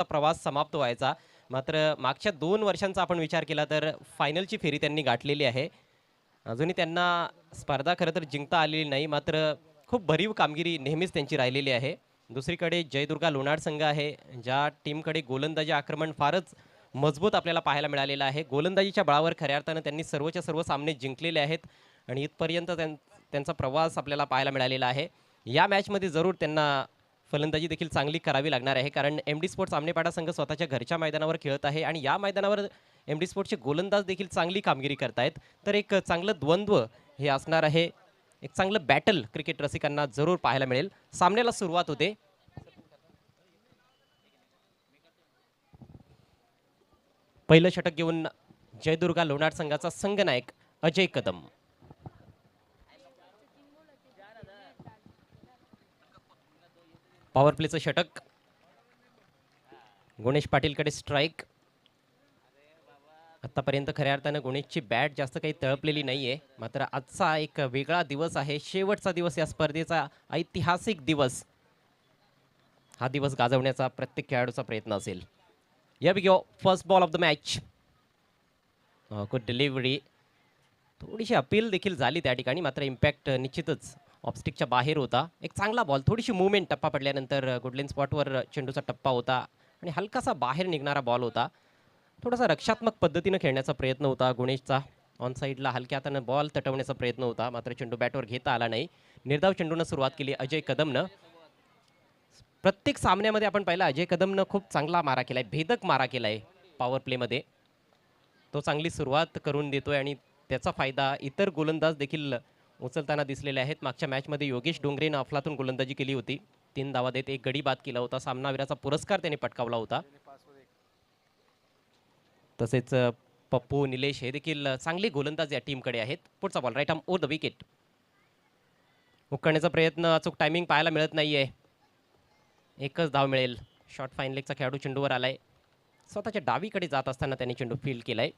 प्रवास समाप्त व्हायचा. मात्र मागच्या 2 वर्षांचा आपण विचार केला तर फायनलची फेरी त्यांनी गाठलेली आहे. अजूनही त्यांना स्पर्धा खरं तर जिंकता आलेली नाही. मात्र खूप भरीव कामगिरी नेहमीच त्यांची राहिलेली आहे. दुसरीकडे जयदुर्गा लोणाड संघ आहे, ज्या टीमकडे गोलंदाजी आक्रमण फारच मजबूत आपल्याला पाहायला मिळालेलं आहे. गोलंदाजीच्या बळावर खऱ्या अर्थानं त्यांनी सर्वच्या सर्व सामने जिंकलेले आहेत आणि इथपर्यंत त्यांचा प्रवास आपल्याला पाहायला मिळालेला आहे. या मॅचमध्ये जरूर त्यांना फलंदाजी देखील चांगली करावी लागणार आहे, कारण एम डी स्पोर्ट्स आमनेपाडा संघ स्वतःच्या घरच्या मैदानावर खेळत आहे आणि या मैदानावर एम डी स्पोर्ट्सचे गोलंदाज देखील चांगली कामगिरी करतायत. तर एक चांगलं द्वंद्व हे असणार आहे. एक चांगलं बॅटल क्रिकेट रसिकांना जरूर पाहायला मिळेल. सामन्याला सुरुवात होते. पहिलं षटक घेऊन जयदुर्गा लोणाड संघाचा संघनायक अजय कदम. पॉवर प्लेचं षटक. गुणेश पाटीलकडे स्ट्राईक. आतापर्यंत खऱ्या अर्थानं गुणेशची बॅट जास्त काही तळपलेली नाहीये. मात्र आजचा एक वेगळा दिवस आहे, शेवटचा दिवस या स्पर्धेचा, ऐतिहासिक दिवस. हा दिवस गाजवण्याचा प्रत्येक खेळाडूचा प्रयत्न असेल. या we go, first ball of the match. Good delivery. थोडीशी अपील देखील झाली त्या ठिकाणी, मात्र इम्पॅक्ट निश्चितच ऑफस्टिकच्या बाहेर होता. एक चांगला बॉल, थोडीशी मूवमेंट, टप्पा पडल्यानंतर गुडलेन स्पॉटवर चेंडूचा टप्पा होता आणि हलकासा बाहेर निघणारा बॉल होता. थोडासा रक्षात्मक पद्धतीनं खेळण्याचा प्रयत्न होता गुणेशचा. ऑन साईडला हलक्या हातानं बॉल तटवण्याचा प्रयत्न होता, मात्र चेंडू बॅटवर घेता आला नाही. निर्धाव चेंडूनं सुरुवात केली अजय कदमनं. प्रत्येक सामन्यामध्ये आपण पाहिलं अजय कदमनं खूप चांगला मारा केलाय, भेदक मारा केलाय पॉवर प्लेमध्ये. तो चांगली सुरुवात करून देतोय आणि त्याचा फायदा इतर गोलंदाज देखील उचलताना दिसलेले आहेत. मागच्या मॅचमध्ये योगेश डोंगरेनं अफलातून गोलंदाजी केली होती. 3 धावा देत 1 गडी बाद केला होता. सामनावीराचा पुरस्कार त्याने पटकावला होता. तसेच पप्पू, निलेश हे देखील चांगले गोलंदाज या टीमकडे आहेत. पुढचा ball right arm over the wicket. उकळण्याचा प्रयत्न, अचूक टायमिंग पाहायला मिळत नाहीये. एकच धाव मिळेल. शॉर्ट फाईन लेगचा खेळाडू चेंडूवर आलाय. स्वतःच्या डावीकडे जात असताना त्याने चेंडू फील्ड केलाय.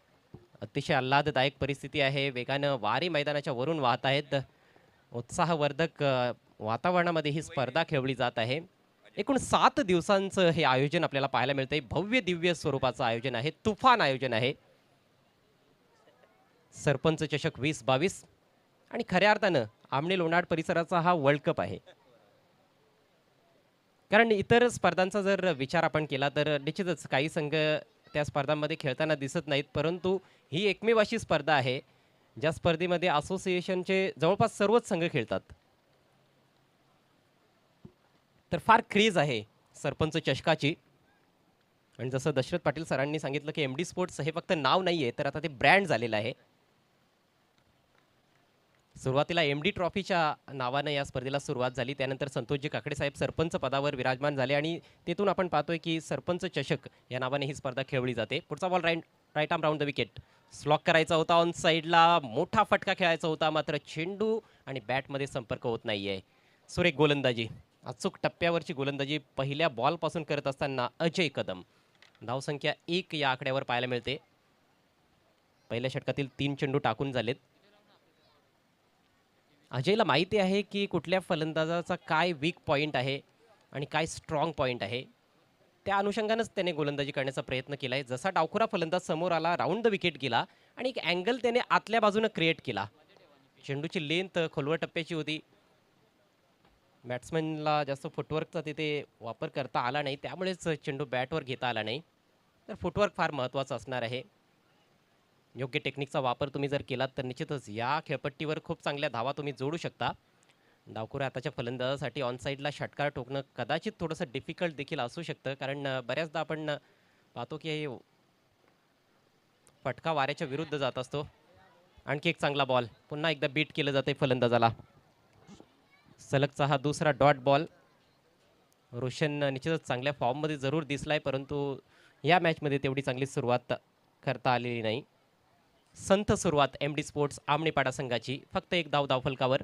अतिशय आल्हाददायक परिस्थिती आहे. वेगानं वारे मैदानाच्या वरून वाहत आहेत. उत्साहवर्धक वातावरणामध्ये ही स्पर्धा खेळवली जात आहे. एकूण 7 दिवसांचं हे आयोजन आपल्याला पाहायला मिळतंय. भव्य दिव्य स्वरूपाचं आयोजन आहे, तुफान आयोजन आहे. सरपंच चषक 2022 आणि खऱ्या अर्थानं आमने लोणाड परिसराचा हा वर्ल्ड कप आहे. कारण इतर स्पर्धांचा जर विचार आपण केला तर निश्चितच काही संघ त्या स्पर्धांमध्ये खेळताना दिसत नाहीत, परंतु ही एकमेव अशी स्पर्धा आहे ज्या स्पर्धेमध्ये असोसिएशनचे जवळपास सर्वच संघ खेळतात. तर फार क्रेज आहे सरपंच चषकाची. आणि जसं दशरथ पाटील सरांनी सांगितलं की एम डी स्पोर्ट्स हे फक्त नाव नाहीये, तर आता ते ब्रँड झालेलं आहे. सुरुवातीला एम डी ट्रॉफीच्या नावानं या स्पर्धेला सुरुवात झाली. त्यानंतर संतोषजी काकडे साहेब सरपंच पदावर विराजमान झाले आणि तेथून आपण पाहतोय की सरपंच चषक या नावाने ही स्पर्धा खेळवली जाते. पुढचा ball right arm round the wicket. Slog करायचा होता ऑन साईडला, मोठा फटका खेळायचा होता, मात्र चेंडू आणि बॅटमध्ये संपर्क होत नाहीये. सुरेख गोलंदाजी, अचूक टप्प्यावरची गोलंदाजी पहिल्या बॉलपासून करत असताना अजय कदम. धावसंख्या 1 या आकड्यावर पाहायला मिळते. पहिल्या षटकातील 3 चेंडू टाकून झालेत. अजयला माहिती आहे की कुठल्या फलंदाजाचा काय वीक पॉईंट आहे आणि काय स्ट्रॉंग पॉईंट आहे. त्या अनुषंगानंच त्याने गोलंदाजी करण्याचा प्रयत्न केला आहे. जसा डावखुरा फलंदाज समोर आला, राऊंड द विकेट गेला आणि एक अँगल त्याने आतल्या बाजूने क्रिएट केला. चेंडूची लेंथ खोलवर टप्प्याची होती. बॅट्समॅनला जास्त फुटवर्कचा तिथे वापर करता आला नाही, त्यामुळेच चेंडू बॅटवर घेता आला नाही. तर फुटवर्क फार महत्त्वाचं असणार आहे. योग्य टेक्निकचा वापर तुम्ही जर केलात तर निश्चितच या खेळपट्टीवर खूप चांगल्या धावा तुम्ही जोडू शकता. डावखुऱ्या हाताच्या फलंदाजासाठी ऑन साईडला षटकार ठोकणं कदाचित थोडंसं डिफिकल्ट देखील असू शकतं, कारण बऱ्याचदा आपण पाहतो की फटका वाऱ्याच्या विरुद्ध जात असतो. आणखी एक चांगला बॉल, पुन्हा एकदा बीट केलं जाते फलंदाजाला. सलगचा हा दुसरा डॉट बॉल. रोशन निश्चितच चांगल्या फॉर्ममध्ये जरूर दिसलाय, परंतु या मॅचमध्ये तेवढी चांगली सुरुवात करता आलेली नाही. संथ सुरुवात एम डी स्पोर्ट्स आमनेपाडा संघाची. फक्त 1 धाव धावफलकावर.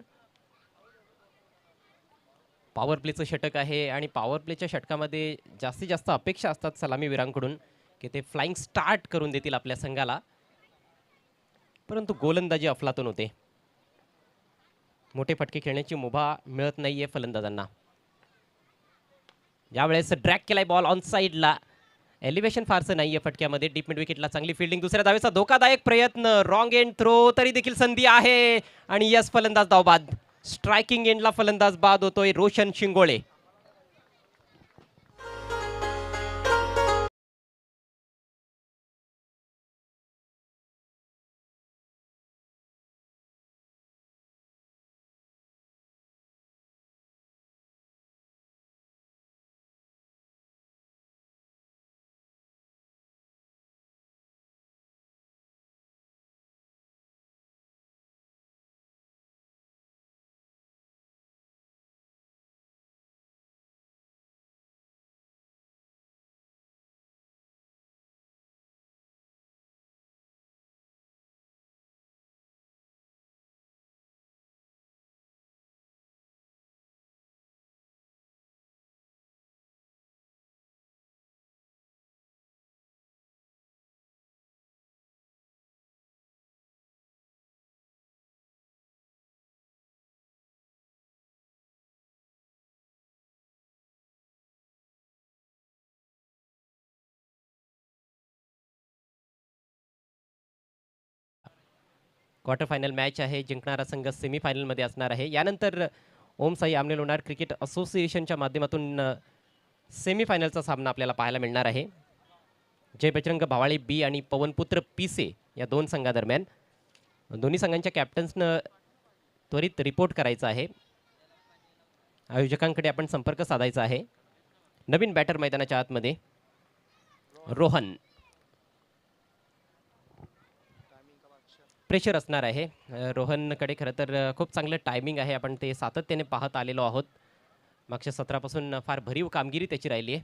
पॉवर प्लेचं षटक आहे आणि पॉवर प्लेच्या षटकामध्ये जास्तीत जास्त अपेक्षा असतात सलामीवीरांकडून की ते फ्लाइंग स्टार्ट करून देतील आपल्या संघाला, परंतु गोलंदाजी अफलातून होते. मोठे फटके खेळण्याची मुभा मिळत नाहीये फलंदाजांना. यावेळेस ड्रॅग केलाय बॉल ऑन साईडला एलिव्हेशन फारसं नाहीये फटक्यामध्ये. डीप मिड विकेटला चांगली फिल्डिंग. दुसऱ्या धावेचा धोकादायक प्रयत्न. Wrong end throw. तरी देखील संधी आहे आणि यस फलंदाज धाव बाद. स्ट्रायकिंग एंडला फलंदाज बाद होतोय Roshan Shingole. Quarter final match आहे. जिंकणारा संघ सेमीफायनलमध्ये असणार आहे. यानंतर ओम साई आमने लोणार क्रिकेट असोसिएशनच्या माध्यमातून सेमीफायनलचा सामना आपल्याला पाहायला मिळणार आहे. जय बजरंग भावाळे बी आणि पवनपुत्र पिसे या दोन संघादरम्यान. दोन्ही संघांच्या कॅप्टन्सनं त्वरित रिपोर्ट करायचा आहे. आयोजकांकडे आपण संपर्क साधायचा आहे. नवीन बॅटर मैदानाच्या आतमध्ये रोहन. प्रेशर असणार आहे रोहनकडे. खरं तर खूप चांगलं टायमिंग आहे. आपण ते सातत्याने पाहत आलेलो आहोत. मागच्या सत्रापासून फार भरीव कामगिरी त्याची राहिली आहे.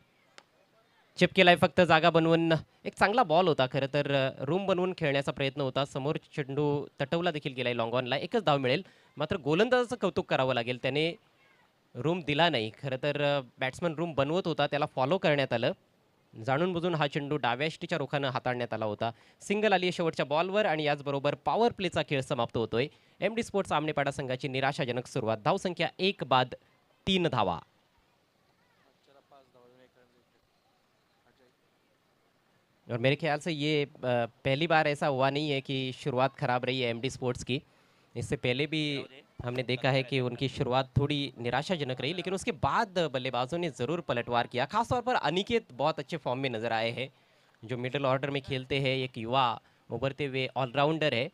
चिप केलाय फक्त जागा बनवून. एक चांगला बॉल होता खरं तर. रूम बनवून खेळण्याचा प्रयत्न होता. समोर चेंडू तटवला देखील गेलाय लॉंग ऑनला. एकच धाव मिळेल. मात्र गोलंदाजाचं कौतुक करावं लागेल. त्याने रूम दिला नाही. खरं तर बॅट्समन रूम बनवत होता, त्याला फॉलो करण्यात आलं. जाणून बुजून हा चेंडू डाव्या यष्टीच्या रोखानं हाताळण्यात आला होता. सिंगल आली आहे शेवटच्या बॉलवर आणि याचबरोबर पॉवर प्लेचा खेळ समाप्त होतोय. एमडी स्पोर्ट्स आमनेपाडा संघाची निराशाजनक सुरुवात. धावसंख्या 1 बाद 3 धावा. और मेरे ख्याल से ये पहली बार ऐसा हुआ नहीं है कि शुरुआत खराब रही है एमडी स्पोर्ट्स की. इससे पहले भी हमने देखा है कि उनकी शुरुआत थोड़ी निराशाजनक रही, लेकिन उसके बाद बल्लेबाजों ने ज़रूर पलटवार किया. खासतौर पर अनिकेत बहुत अच्छे फॉर्म में नज़र आए हैं, जो मिडिल ऑर्डर में खेलते हैं. एक युवा उभरते हुए ऑलराउंडर है.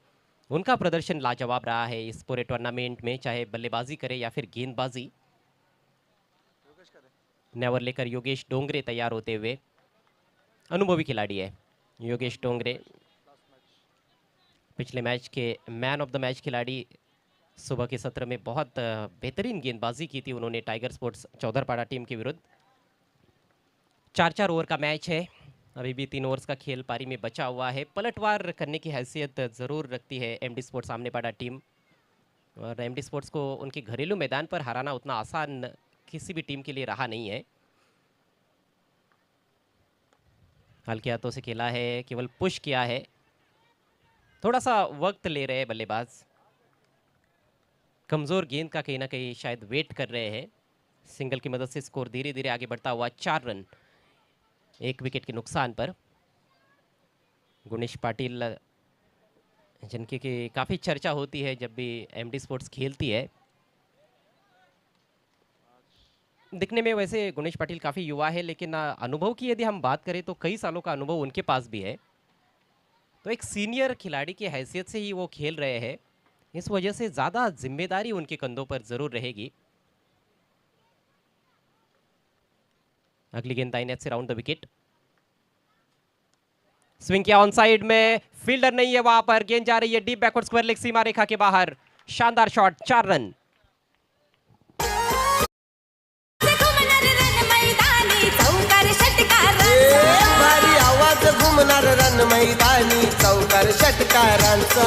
उनका प्रदर्शन लाजवाब रहा है इस पूरे टूर्नामेंट में, चाहे बल्लेबाजी करे या फिर गेंदबाजी. नेवर लेकर योगेश डोंगरे तैयार होते हुए. अनुभवी खिलाड़ी है योगेश डोंगरे. पिछले match K man of the match खिलाड़ी. सुबह के सत्र में बहुत बेहतरीन गेंदबाजी की थी उन्होंने टाइगर स्पोर्ट्स चौधरपाड़ा टीम के विरुद्ध. 4-4 ओवर का मैच है. अभी भी 3 ओवर्स का खेल पारी में बचा हुआ है. पलटवार करने की हैसियत ज़रूर रखती है एमडी स्पोर्ट्स आमनेपाड़ा टीम. और एमडी स्पोर्ट्स को उनके घरेलू मैदान पर हराना उतना आसान किसी भी टीम के लिए रहा नहीं है. हल्के हाथों से खेला है, केवल पुश किया है. थोड़ा सा वक्त ले रहे हैं बल्लेबाज. कमज़ोर गेंद का कहीं ना कहीं शायद वेट कर रहे हैं. सिंगल की मदद से स्कोर धीरे धीरे आगे बढ़ता हुआ. 4 रन 1 विकेट के नुकसान पर. गुणेश पाटिल, जिनकी की काफ़ी चर्चा होती है जब भी एमडी स्पोर्ट्स खेलती है. दिखने में वैसे गुणेश पाटिल काफ़ी युवा है, लेकिन अनुभव की यदि हम बात करें तो कई सालों का अनुभव उनके पास भी है. तो एक सीनियर खिलाड़ी की हैसियत से ही वो खेल रहे हैं. इस वजह से ज़्यादा जिम्मेदारी उनके कंधों पर ज़रूर रहेगी. अगली गेंद दाहिने से राउंड द विकेट. स्विंग किया ऑन साइड में. फील्डर नहीं है वहां पर. गेंद जा रही है डीप बैकवर्ड स्क्वायर लेग सीमा रेखा के बाहर. शानदार शॉट. 4 रन. भारी आवाज घुमणार रन मैदानी चौकार षटकारांचा.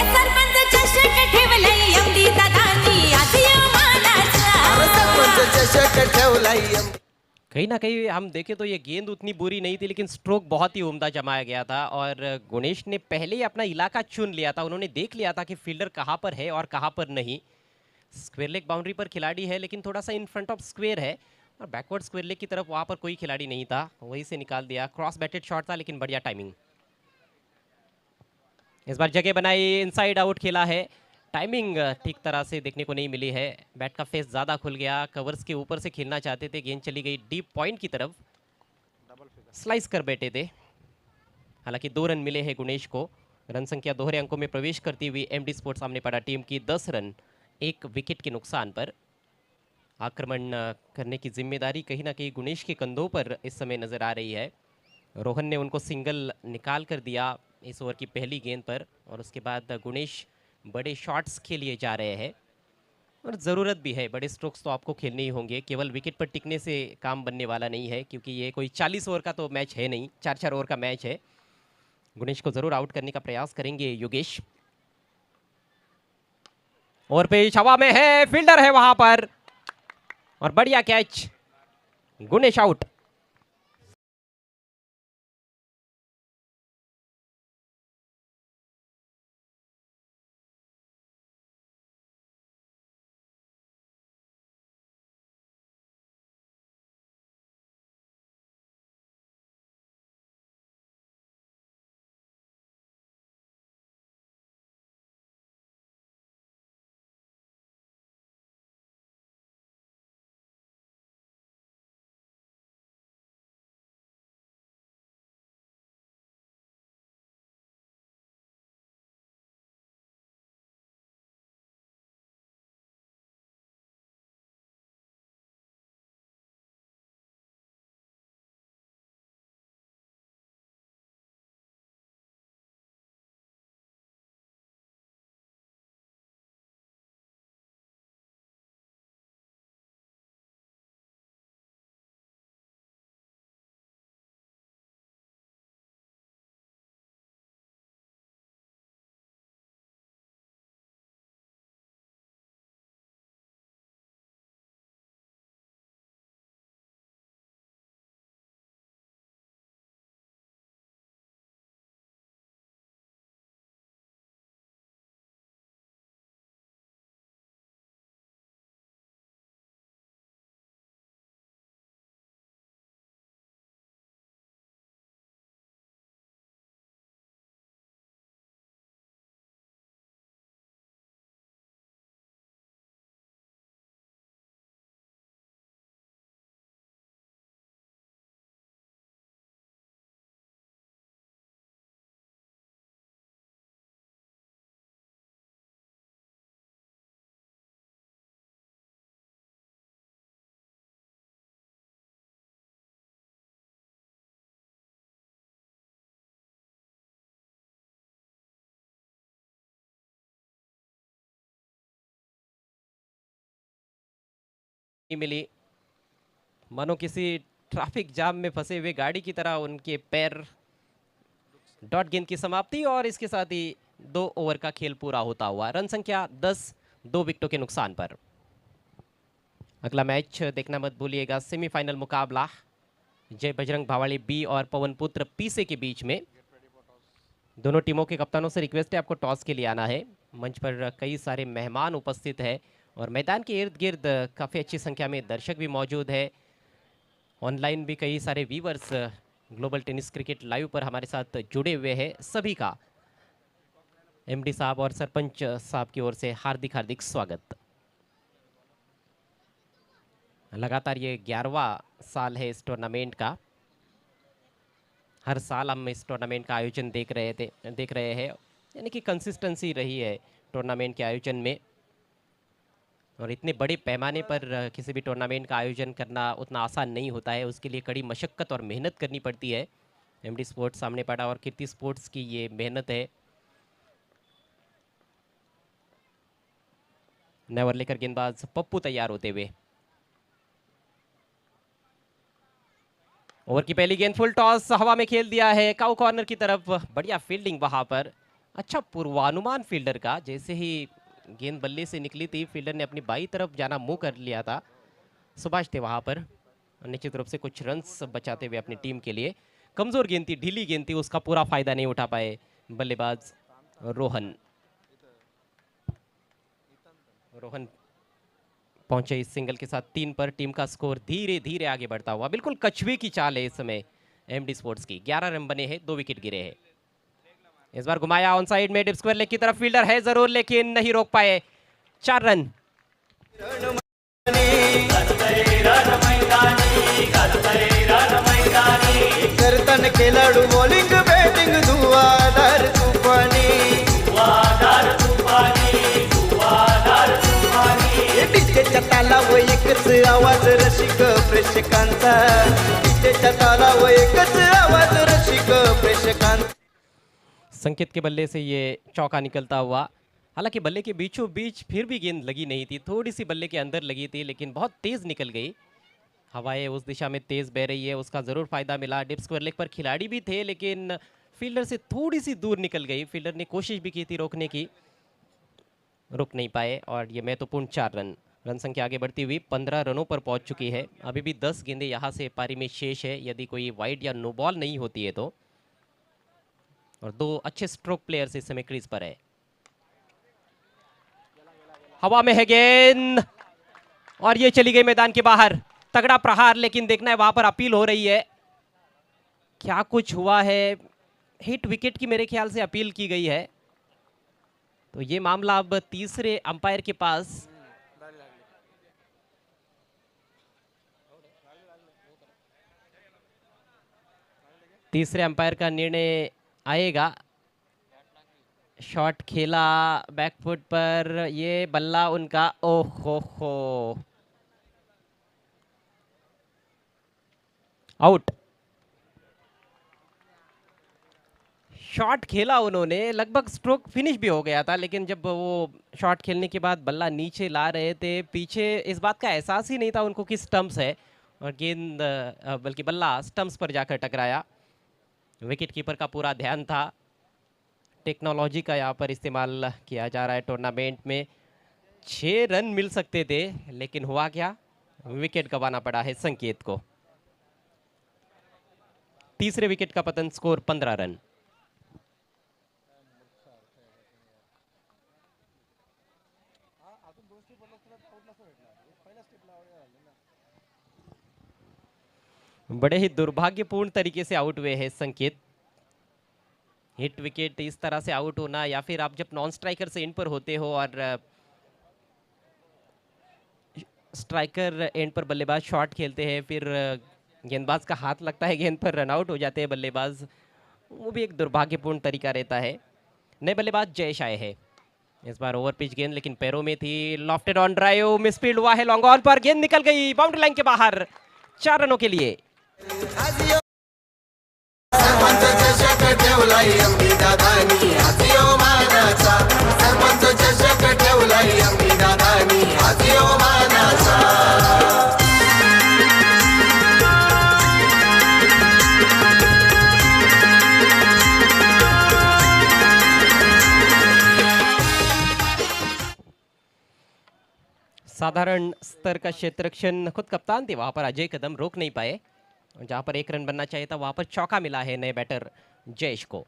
सरपंच चषक ठेवलंय एमडी दादानी आज यमानाचा. सरपंच चषक ठेवलाय. कहीं ना कहीं हम देखें तो ये गेंद उतनी बुरी नहीं थी, लेकिन स्ट्रोक बहुत ही उम्दा जमाया गया था. और गुणेश ने पहले ही अपना इलाका चुन लिया था. उन्होंने देख लिया था कि फील्डर कहाँ पर है और कहाँ पर नहीं. स्क्वेयर लेग बाउंड्री पर खिलाड़ी है, लेकिन थोड़ा सा इन फ्रंट ऑफ स्क्वेयर है. और बैकवर्ड स्क्वायर लेग की तरफ वहां पर कोई खिलाड़ी नहीं था, वहीं से निकाल दिया। क्रॉस बैटेड शॉट था लेकिन बढ़िया टाइमिंग। इस बार जगह बनाई, इनसाइड आउट खेला है। टाइमिंग ठीक तरह से देखने को नहीं मिली है। बैट का फेस ज्यादा खुल गया, कवर्स के ऊपर से खेलना चाहते थे, गेंद चली गई डीप पॉइंट की तरफ, स्लाइस कर बैठे थे। हालांकि 2 रन मिले हैं गुणेश को। रन संख्या दोहरे अंकों में प्रवेश करती हुई एमडी स्पोर्ट्स सामने पड़ा टीम की 10 रन 1 विकेट के नुकसान पर। आक्रमण करने की जिम्मेदारी कहीं ना कहीं गुणेश के कंधों पर इस समय नजर आ रही है। रोहन ने उनको सिंगल निकाल कर दिया इस ओवर की पहली गेंद पर, और उसके बाद गुणेश बड़े शॉट्स के लिए जा रहे हैं, और ज़रूरत भी है। बड़े स्ट्रोक्स तो आपको खेलने ही होंगे, केवल विकेट पर टिकने से काम बनने वाला नहीं है, क्योंकि ये कोई 40 ओवर का तो मैच है नहीं, 4-4 ओवर का मैच है। गुणेश को जरूर आउट करने का प्रयास करेंगे योगेश। और पेच हवा में है, फील्डर है वहां पर, और बढ़िया कैच, गुणेश आउट। मिली, मानो किसी ट्रैफिक जाम में फंसे हुए गाड़ी की तरह उनके पैर। डॉट गेंद की समाप्ति, और इसके साथ ही 2 ओवर का खेल पूरा होता हुआ। रन संख्या 10, 2 विकेटों के नुकसान पर। अगला मैच देखना मत भूलिएगा, सेमीफाइनल मुकाबला जय बजरंग भावाली बी और पवन पुत्र पीसे के बीच में। दोनों टीमों के कप्तानों से रिक्वेस्ट है आपको टॉस के लिए आना है। मंच पर कई सारे मेहमान उपस्थित है, और मैदान के इर्द गिर्द काफ़ी अच्छी संख्या में दर्शक भी मौजूद है। ऑनलाइन भी कई सारे viewers global tennis cricket live पर हमारे साथ जुड़े हुए हैं। सभी का एमडी साहब और सरपंच साहब की ओर से हार्दिक हार्दिक स्वागत। लगातार ये 11वां साल है इस टूर्नामेंट का। हर साल हम इस टूर्नामेंट का आयोजन देख रहे हैं, यानी कि कंसिस्टेंसी रही है टूर्नामेंट के आयोजन में। और इतने बड़े पैमाने पर किसी भी टूर्नामेंट का आयोजन करना उतना आसान नहीं होता है, उसके लिए कड़ी मशक्कत और मेहनत करनी पड़ती है। एमडी स्पोर्ट्स सामने पड़ा और कीर्ति स्पोर्ट्स की ये मेहनत है। नेवर लेकर गेंदबाज पप्पू तैयार होते हुए। ओवर की पहली गेंद फुल टॉस, हवा में खेल दिया है काउ कॉर्नर की तरफ। बढ़िया फील्डिंग वहां पर, अच्छा पूर्वानुमान फील्डर का। जैसे ही गेंद बल्ले से निकली थी, फील्डर ने अपनी बाई तरफ जाना मुंह कर लिया था। सुभाष थे वहां पर, निश्चित रूप से कुछ रन्स बचाते हुए अपनी टीम के लिए। कमजोर गेंद थी, ढीली गेंद थी, उसका पूरा फायदा नहीं उठा पाए बल्लेबाज रोहन। पहुंचे इस सिंगल के साथ 3 पर। टीम का स्कोर धीरे धीरे आगे बढ़ता हुआ, बिल्कुल कछुए की चाल है इस समय एमडी स्पोर्ट्स की। 11 रन बने हैं, 2 विकेट गिरे हैं। इस बार घुमाया ऑन साइड में, डिप स्क्वायर लेग की तरफ फील्डर है जरूर, लेकिन नहीं रोक पाए। 4 रन। करतन खेळाडू बॉलिंग बॅटिंग धुवाधार तुफानी डीजेच्या तालावर एकच आवाज रसिक प्रेक्षकांचा, डीजेच्या तालावर एकच आवाज रसिक प्रेक्षकांचा। संकेत के बल्ले से ये चौका निकलता हुआ, हालांकि बल्ले के बीचों बीच फिर भी गेंद लगी नहीं थी, थोड़ी सी बल्ले के अंदर लगी थी, लेकिन बहुत तेज निकल गई। हवाएं उस दिशा में तेज बह रही है, उसका जरूर फायदा मिला। डिप स्क्वायर लेग पर खिलाड़ी भी थे, लेकिन फील्डर से थोड़ी सी दूर निकल गई। फील्डर ने कोशिश भी की थी रोकने की, रुक नहीं पाए। और ये महत्वपूर्ण 4 रन। रन संख्या आगे बढ़ती हुई 15 रनों पर पहुंच चुकी है। अभी भी 10 गेंदें यहां से पारी में शेष है, यदि कोई वाइड या नो बॉल नहीं होती है तो। और 2 अच्छे स्ट्रोक प्लेयर्स इस समय क्रीज पर है। हवा में है गेंद और ये चली गई मैदान के बाहर। तगड़ा प्रहार, लेकिन देखना है वहां पर अपील हो रही है, क्या कुछ हुआ है। हिट विकेट की मेरे ख्याल से अपील की गई है, तो ये मामला अब तीसरे अंपायर के पास। तीसरे अंपायर का निर्णय आएगा। शॉट खेला बैकफुट पर, ये बल्ला उनका, ओहो हो, आउट। शॉट खेला उन्होंने, लगभग स्ट्रोक फिनिश भी हो गया था, लेकिन जब वो शॉट खेलने के बाद बल्ला नीचे ला रहे थे, पीछे इस बात का एहसास ही नहीं था उनको कि स्टंप्स है, और गेंद बल्कि बल्ला स्टंप्स पर जाकर टकराया। विकेट कीपर का पूरा ध्यान था। टेक्नोलॉजी का यहाँ पर इस्तेमाल किया जा रहा है टूर्नामेंट में। 6 रन मिल सकते थे, लेकिन हुआ क्या, विकेट गंवाना पड़ा है संकेत को। तीसरे विकेट का पतन, स्कोर 15 रन। बड़े ही दुर्भाग्यपूर्ण तरीके से आउट हुए हैं संकेत। हिट विकेट इस तरह से आउट होना, या फिर आप जब नॉन स्ट्राइकर से एंड पर होते हो और स्ट्राइकर एंड पर बल्लेबाज शॉट खेलते हैं, फिर गेंदबाज का हाथ लगता है गेंद पर, रन आउट हो जाते हैं बल्लेबाज, वो भी एक दुर्भाग्यपूर्ण तरीका रहता है। नए बल्लेबाज जयेश आए हैं। इस बार ओवर पिच गेंद, लेकिन पैरों में थी। लॉफ्टेड ऑन ड्राइव, मिसफील्ड हुआ है लॉन्ग ऑन पर, गेंद निकल गई बाउंड्री लाइन के बाहर। 4 रनों के लिए। सरपंच चषक ठेवलाय एमडी दादानी, हातियो मानाचा। सरपंच चषक ठेवलाय एमडी दादानी, हातियो मानाचा। साधारण स्तर का क्षेत्ररक्षण, खुद कप्तान थे वहां पर अजय कदम, रोक नहीं पाए। जहां पर 1 रन बनना चाहिए था, वहां पर चौका मिला है नए बैटर जयेश को।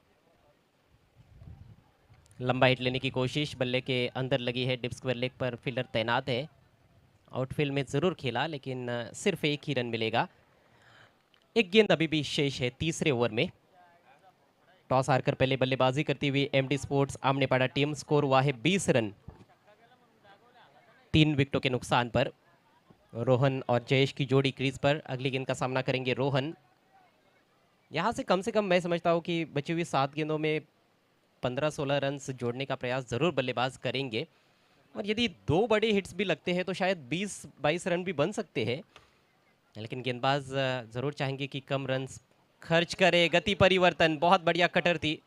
लंबा हिट लेने की कोशिश, बल्ले के अंदर लगी है। डिप स्क्वायर लेग पर फील्डर तैनात है। आउटफील्ड में जरूर खेला, लेकिन सिर्फ 1 ही रन मिलेगा। 1 गेंद अभी भी शेष है तीसरे ओवर में। टॉस हारकर पहले बल्लेबाजी करती हुई एमडी स्पोर्ट्स आमने पड़ा टीम। स्कोर हुआ है 20 रन 3 विकेटों के नुकसान पर। रोहन और जयेश की जोड़ी क्रीज पर। अगली गेंद का सामना करेंगे रोहन। यहां से कम मैं समझता हूं कि बची हुई 7 गेंदों में 15-16 रन जोड़ने का प्रयास जरूर बल्लेबाज करेंगे, और यदि 2 बड़े हिट्स भी लगते हैं तो शायद 20-22 रन भी बन सकते हैं, लेकिन गेंदबाज जरूर चाहेंगे कि कम रन खर्च करे। गति परिवर्तन, बहुत बढ़िया कटर थी,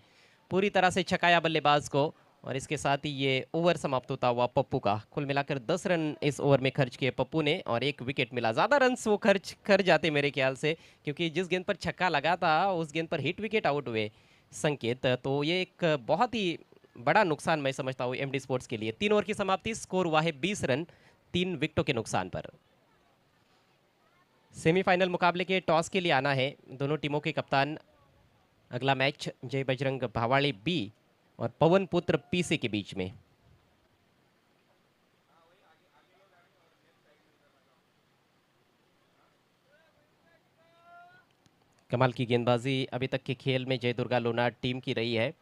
पूरी तरह से छकाया बल्लेबाज को, और इसके साथ ही ये ओवर समाप्त होता हुआ पप्पू का। कुल मिलाकर 10 रन इस ओवर में खर्च किए पप्पू ने, और 1 विकेट मिला। ज़्यादा रन वो खर्च कर जाते मेरे ख्याल से, क्योंकि जिस गेंद पर छक्का लगा था उस गेंद पर हिट विकेट आउट हुए संकेत, तो ये एक बहुत ही बड़ा नुकसान मैं समझता हूँ एमडी स्पोर्ट्स के लिए। 3 ओवर की समाप्ति, स्कोर हुआ है 20 रन 3 विकेटों के नुकसान पर। सेमीफाइनल मुकाबले के टॉस के लिए आना है दोनों टीमों के कप्तान। अगला मैच जय बजरंग भावाड़ी बी और पवन पुत्र पीसी के बीच में। कमाल की गेंदबाजी अभी तक के खेल में जय दुर्गा लोनाड टीम की रही है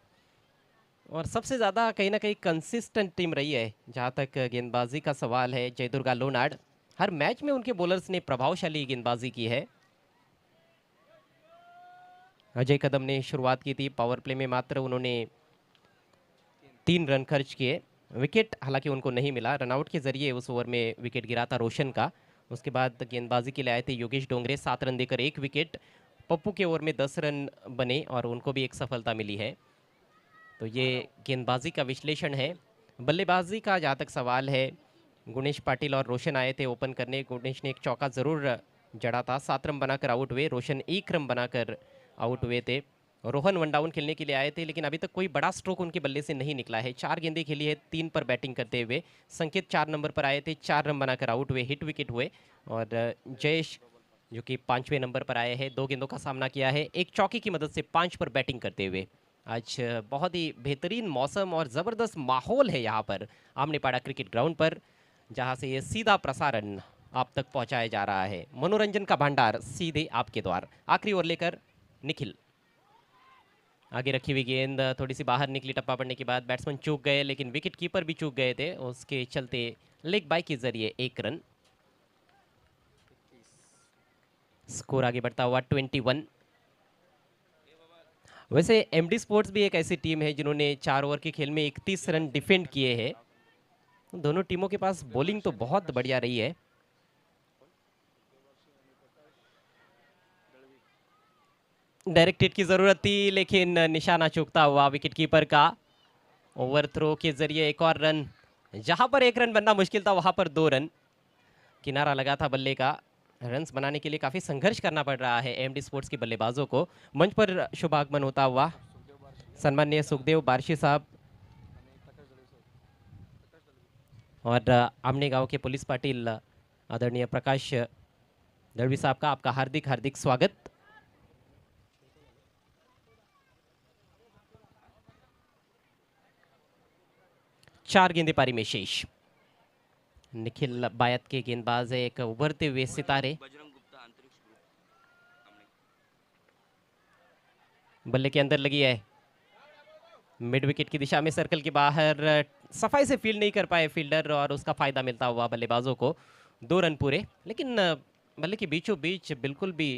और सबसे ज़्यादा कहीं ना कहीं कंसिस्टेंट टीम रही है जहाँ तक गेंदबाजी का सवाल है। जय दुर्गा लोनाड हर मैच में उनके बॉलर्स ने प्रभावशाली गेंदबाजी की है। अजय कदम ने शुरुआत की थी, पावर प्ले में मात्र उन्होंने 3 रन खर्च किए। विकेट हालांकि उनको नहीं मिला, रनआउट के जरिए उस ओवर में विकेट गिरा था रोशन का। उसके बाद गेंदबाजी के लिए आए थे योगेश डोंगरे, 7 रन देकर 1 विकेट। पप्पू के ओवर में 10 रन बने और उनको भी एक सफलता मिली है। तो ये गेंदबाजी का विश्लेषण है। बल्लेबाजी का जहाँ तक सवाल है, गुणेश पाटिल और रोशन आए थे ओपन करने। गुणेश ने एक चौका ज़रूर जड़ा था, 7 रन बनाकर आउट हुए। रोशन 1 रन बनाकर आउट हुए थे। रोहन वन डाउन खेलने के लिए आए थे लेकिन अभी तक कोई बड़ा स्ट्रोक उनके बल्ले से नहीं निकला है। 4 गेंदें खेली है 3 पर बैटिंग करते हुए। संकेत 4 नंबर पर आए थे, 4 रन बनाकर आउट हुए, हिट विकेट हुए। और जयेश जो कि 5वें नंबर पर आए हैं, 2 गेंदों का सामना किया है, एक चौकी की मदद से 5 पर बैटिंग करते हुए। आज बहुत ही बेहतरीन मौसम और ज़बरदस्त माहौल है यहाँ पर आमनेपाड़ा क्रिकेट ग्राउंड पर, जहाँ से ये सीधा प्रसारण आप तक पहुँचाया जा रहा है। मनोरंजन का भंडार सीधे आपके द्वार। आखिरी ओवर लेकर निखिल, आगे रखी हुई गेंद थोड़ी सी बाहर निकली, टप्पा पड़ने के बाद बैट्समैन चूक गए लेकिन विकेट कीपर भी चूक गए थे। उसके चलते लेग बाय के जरिए 1 रन। स्कोर आगे बढ़ता हुआ 21। वैसे एमडी स्पोर्ट्स भी एक ऐसी टीम है जिन्होंने 4 ओवर के खेल में 31 रन डिफेंड किए हैं। दोनों टीमों के पास बॉलिंग तो बहुत बढ़िया रही है। डायरेक्ट हिट की जरूरत थी लेकिन निशाना चूकता हुआ विकेट कीपर का। ओवर थ्रो के जरिए एक और रन, जहां पर 1 रन बनना मुश्किल था वहां पर 2 रन। किनारा लगा था बल्ले का। रन्स बनाने के लिए काफी संघर्ष करना पड़ रहा है एमडी स्पोर्ट्स के बल्लेबाजों को। मंच पर शुभागमन होता हुआ सन्माननीय सुखदेव बारशी साहब और आमने गांव के पुलिस पाटिल आदरणीय प्रकाश दलवी साहब का आपका हार्दिक हार्दिक स्वागत। चार गेंदे पारी में शेष। निखिल बायत के गेंदबाज है, एक उभरते हुए सितारे। बल्ले के अंदर लगी है, मिड विकेट की दिशा में सर्कल के बाहर सफाई से फील्ड नहीं कर पाए फील्डर और उसका फायदा मिलता हुआ बल्लेबाजों को। 2 रन पूरे, लेकिन बल्ले के बीचों बीच बिल्कुल भी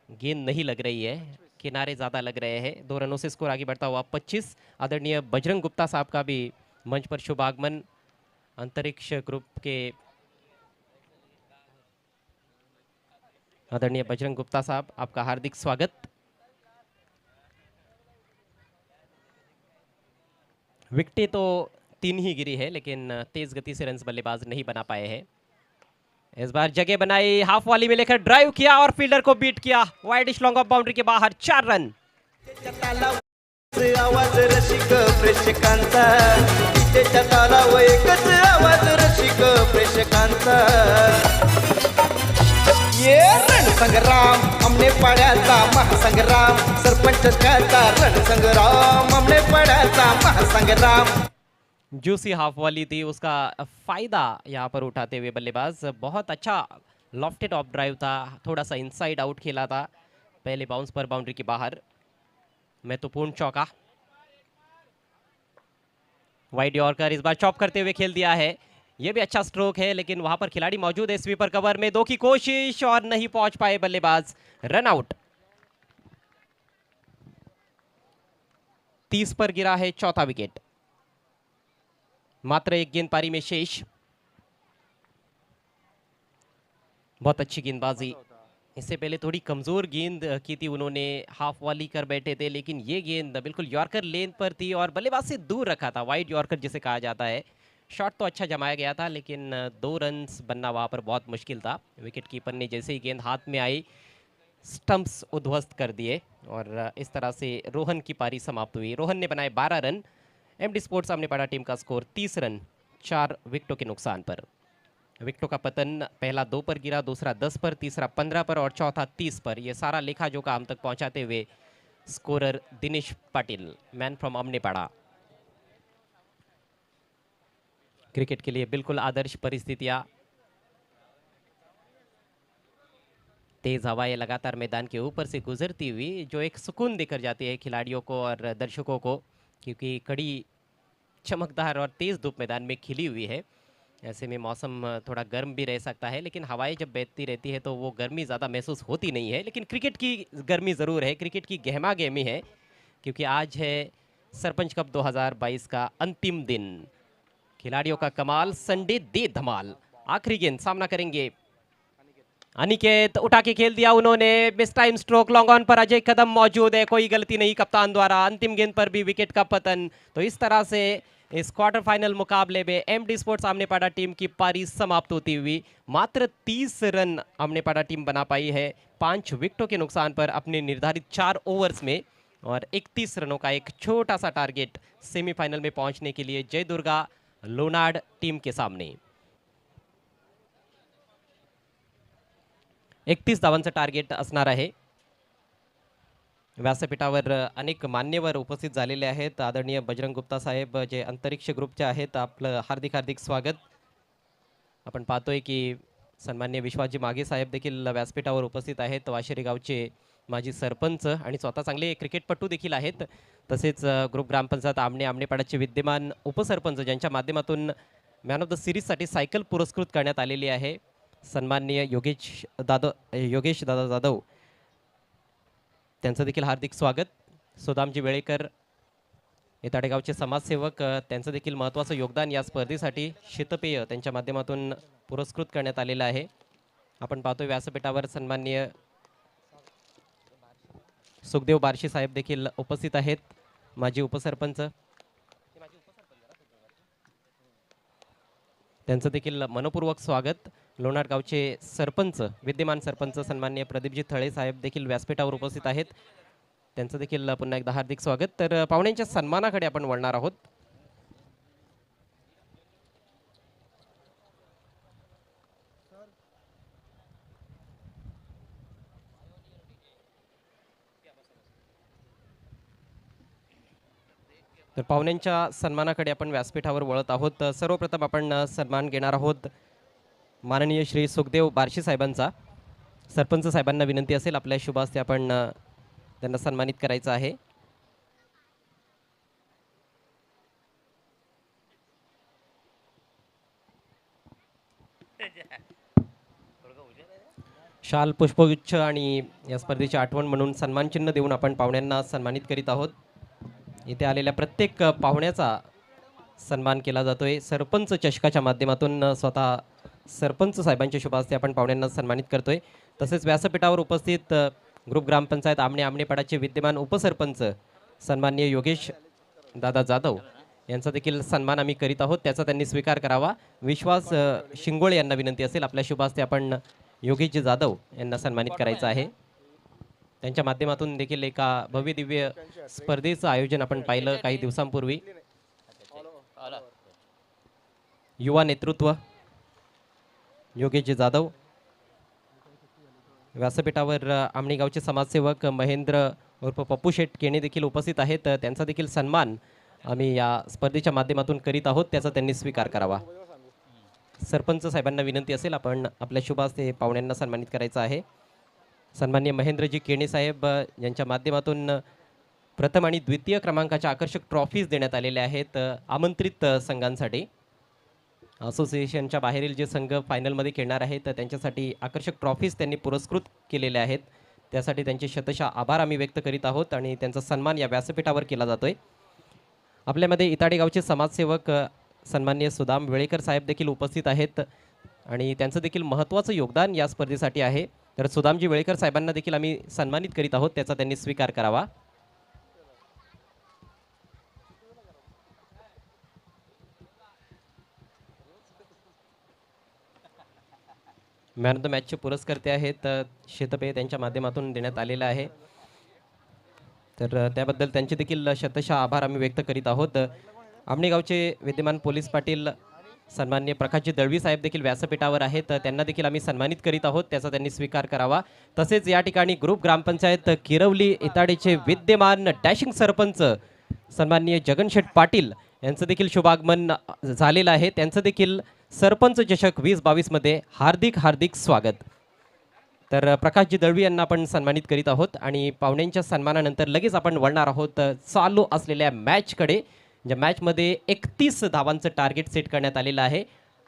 गेंद नहीं लग रही है, किनारे ज्यादा लग रहे हैं। 2 रनों से स्कोर आगे बढ़ता हुआ 25। आदरणीय बजरंग गुप्ता साहब का भी मंच पर शुभागमन। अंतरिक्ष ग्रुप के आदरणीय बजरंग गुप्ता साहब, आपका हार्दिक स्वागत। विकेटें तो 3 ही गिरी है लेकिन तेज गति से रन्स बल्लेबाज नहीं बना पाए हैं। इस बार जगह बनाई, हाफ वाली में लेकर ड्राइव किया और फील्डर को बीट किया। वाइड लॉन्ग ऑफ बाउंड्री के बाहर 4 रन। आवाज रसिक प्रेक्षकांचा, त्याच्या तालावर एकच आवाज रसिक प्रेक्षकांचा। ये रणसंग्राम आमने पाड्याचा महासंग्राम, सरपंच त्याचा रणसंग्राम आमने पाड्याचा महासंग्राम। जूसी हाफ वाली थी, उसका फायदा यहाँ पर उठाते हुए बल्लेबाज। बहुत अच्छा लॉफ्टेड ऑफ ड्राइव था, थोड़ा सा इनसाइड आउट खेला था, पहले बाउंस पर बाउंड्री के बाहर। महत्वपूर्ण चौका। वाइड यॉर्कर इस बार चॉप करते हुए खेल दिया है, यह भी अच्छा स्ट्रोक है लेकिन वहां पर खिलाड़ी मौजूद है। स्वीपर कवर में 2 की कोशिश और नहीं पहुंच पाए बल्लेबाज, रन आउट। 30 पर गिरा है चौथा विकेट, मात्र 1 गेंद पारी में शेष। बहुत अच्छी गेंदबाजी। इससे पहले थोड़ी कमजोर गेंद की थी उन्होंने, हाफ वाली कर बैठे थे, लेकिन ये गेंद बिल्कुल यॉर्कर लेन पर थी और बल्लेबाज से दूर रखा था, वाइड यॉर्कर जिसे कहा जाता है। शॉट तो अच्छा जमाया गया था लेकिन 2 रन्स बनना वहां पर बहुत मुश्किल था। विकेट कीपर ने जैसे ही गेंद हाथ में आई स्टंप्स उद्ध्वस्त कर दिए और इस तरह से रोहन की पारी समाप्त हुई। रोहन ने बनाए 12 रन। एमडी स्पोर्ट्स आमनेपाड़ा टीम का स्कोर 30 रन 4 विकेटों के नुकसान पर। विकेटों का पतन पहला 2 पर गिरा, दूसरा 10 पर, तीसरा 15 पर और चौथा 30 पर। यह सारा लेखा जोखा हम तक पहुंचाते हुए scorer Dinesh Patil, man from Amnepada. Cricket के लिए बिल्कुल आदर्श परिस्थितियां। तेज हवाएं लगातार मैदान के ऊपर से गुजरती हुई जो एक सुकून देकर जाती है खिलाड़ियों को और दर्शकों को, क्योंकि कड़ी चमकदार और तेज धूप मैदान में खिली हुई है। ऐसे में मौसम थोड़ा गर्म भी रह सकता है, लेकिन हवाएं जब बहती रहती है तो वो गर्मी ज़्यादा महसूस होती नहीं है। लेकिन क्रिकेट की गर्मी ज़रूर है, क्रिकेट की गहमा गहमी है, क्योंकि आज है सरपंच कप 2022 का अंतिम दिन। खिलाड़ियों का कमाल, संडे दे धमाल। आखिरी गेंद सामना करेंगे अनिकेत, उठा के खेल दिया उन्होंने, mistime stroke, long on पर अजय कदम मौजूद है, कोई गलती नहीं कप्तान द्वारा। अंतिम गेंद पर भी विकेट का पतन। तो इस तरह से इस क्वार्टर फाइनल मुकाबले में एमडी स्पोर्ट्स आमनेपाड़ा टीम की पारी समाप्त होती हुई मात्र 30 रन आमनेपाड़ा टीम बना पाई है 5 विकेटों के नुकसान पर अपने निर्धारित 4 ओवर्स में, और 31 रनों का एक छोटा सा टारगेट सेमीफाइनल में पहुंचने के लिए जय दुर्गा लोनाड टीम के सामने। 31 धावांचं टार्गेट असणार आहे। व्यासपीठावर अनेक मान्यवर उपस्थित झालेले आहेत। आदरणीय बजरंग गुप्ता साहेब जे अंतरिक्ष ग्रुपचे आहेत, आपलं हार्दिक हार्दिक स्वागत। आपण पाहतोय की सन्माननीय विश्वासजी मागे साहेब देखील व्यासपीठावर उपस्थित आहेत, वाशेरी गावचे माजी सरपंच आणि स्वतः चांगले क्रिकेटपटू देखील आहेत। तसेच ग्रुप ग्रामपंचायत आमनेपाड्याचे विद्यमान उपसरपंच ज्यांच्या माध्यमातून मॅन ऑफ द सिरीजसाठी सायकल पुरस्कृत करण्यात आलेली आहे, सन्माननीय योगेश दादा जाधव, त्यांचं देखील हार्दिक स्वागत। सुदामजी वेळेकर येताडेगावचे समाजसेवक, त्यांचं देखील महत्त्वाचं योगदान या स्पर्धेसाठी शीतपेय त्यांच्या माध्यमातून पुरस्कृत करण्यात आलेलं आहे। आपण पाहतोय व्यासपीठावर सन्माननीय सुखदेव बारशी साहेब देखील उपस्थित आहेत, माजी उपसरपंच, त्यांचं देखील मनपूर्वक स्वागत। लोणार गावचे सरपंच, विद्यमान सरपंच सन्माननीय प्रदीपजी थळे साहेब देखील व्यासपीठावर उपस्थित आहेत, त्यांचं देखील पुन्हा एकदा हार्दिक स्वागत। तर पाहुण्यांच्या सन्मानाकडे आपण वळणार आहोत। तर पाहुण्यांच्या सन्मानाकडे आपण व्यासपीठावर वळत आहोत। सर्वप्रथम आपण सन्मान घेणार आहोत माननीय श्री सुखदेव बारशी साहेबांचा। सरपंच साहेबांना विनंती असेल आपल्या शुभ हस्ते आपण त्यांना सन्मानित करायचं आहे। शाल, पुष्पगुच्छ आणि या स्पर्धेची आठवण म्हणून सन्मान चिन्ह देऊन आपण पाहुण्यांना सन्मानित करीत आहोत। इथे आलेल्या प्रत्येक पाहुण्याचा सन्मान केला जातोय। सरपंच चषकाच्या माध्यमातून स्वतः सरपंच साहेबांच्या शुभ हस्ते आपण पाहुण्यांना सन्मानित करतोय। तसेच व्यासपीठावर उपस्थित ग्रुप ग्रामपंचायत आमनेपाड्याचे विद्यमान उपसरपंच सन्माननीय योगेश दादा जाधव यांचा देखील सन्मान आम्ही करीत आहोत, त्याचा त्यांनी स्वीकार करावा। विश्वास शिंगोळे यांना विनंती असेल आपल्या शुभ हस्ते आपण योगेश जाधव यांना सन्मानित करायचं आहे। त्यांच्या माध्यमातून देखील एका भव्य दिव्य स्पर्धेचं आयोजन आपण पाहिलं काही दिवसांपूर्वी। युवा नेतृत्व योगेश जाधव, व्यासपीठावर आमणी गावचे समाजसेवक महेंद्र उर्फ पप्पू शेठ केणे देखील उपस्थित आहेत, त्यांचा देखील सन्मान आम्ही या स्पर्धेच्या माध्यमातून करीत आहोत, त्याचा त्यांनी स्वीकार करावा। सरपंच साहेबांना विनंती असेल आपण आपल्या शुभ हस्ते पाहुण्यांना सन्मानित करायचं आहे। सन्माननीय महेंद्रजी केणे साहेब यांच्या माध्यमातून प्रथम आणि द्वितीय क्रमांकाच्या आकर्षक ट्रॉफीज देण्यात आलेल्या आहेत आमंत्रित संघांसाठी। असोसिएशनच्या बाहेरील जे संघ फायनलमध्ये खेळणार आहेत त्यांच्यासाठी आकर्षक ट्रॉफीज त्यांनी पुरस्कृत केलेल्या आहेत, त्यासाठी त्यांचे शतशः आभार आम्ही व्यक्त करीत आहोत आणि त्यांचा सन्मान या व्यासपीठावर केला जातोय। आपल्यामध्ये इताडे गावचे समाजसेवक सन्माननीय सुदाम वेळेकर साहेब देखील उपस्थित आहेत आणि त्यांचं देखील महत्त्वाचं योगदान या स्पर्धेसाठी आहे। तर सुदामजी वेळेकर साहेबांना देखील आम्ही सन्मानित करीत आहोत, त्याचा त्यांनी स्वीकार करावा। मॅन ऑफ द मॅचचे पुरस्कर्ते आहेत शीतपेय त्यांच्या माध्यमातून देण्यात आलेला आहे, तर त्याबद्दल त्यांचे देखील शतशः आभार आम्ही व्यक्त करीत आहोत। आमणे गावचे विद्यमान पोलीस पाटील सन्माननीय प्रकाशजी दळवी साहेब देखील व्यासपीठावर आहेत, त्यांना देखील आम्ही सन्मानित करीत आहोत, त्याचा त्यांनी स्वीकार करावा। तसेच या ठिकाणी ग्रुप ग्रामपंचायत किरवली इताडेचे विद्यमान डॅशिंग सरपंच सन्माननीय जगनशेठ पाटील यांचं देखील शुभागमन झालेलं आहे, त्यांचं देखील सरपंच चषक 2022 मध्ये हार्दिक हार्दिक स्वागत। तर प्रकाशजी दळवी यांना आपण सन्मानित करीत आहोत आणि पाहुण्यांच्या सन्मानानंतर लगेच आपण वळणार आहोत चालू असलेल्या मॅचकडे, ज्या मॅचमध्ये 31 धावांचं टार्गेट सेट करण्यात आलेलं आहे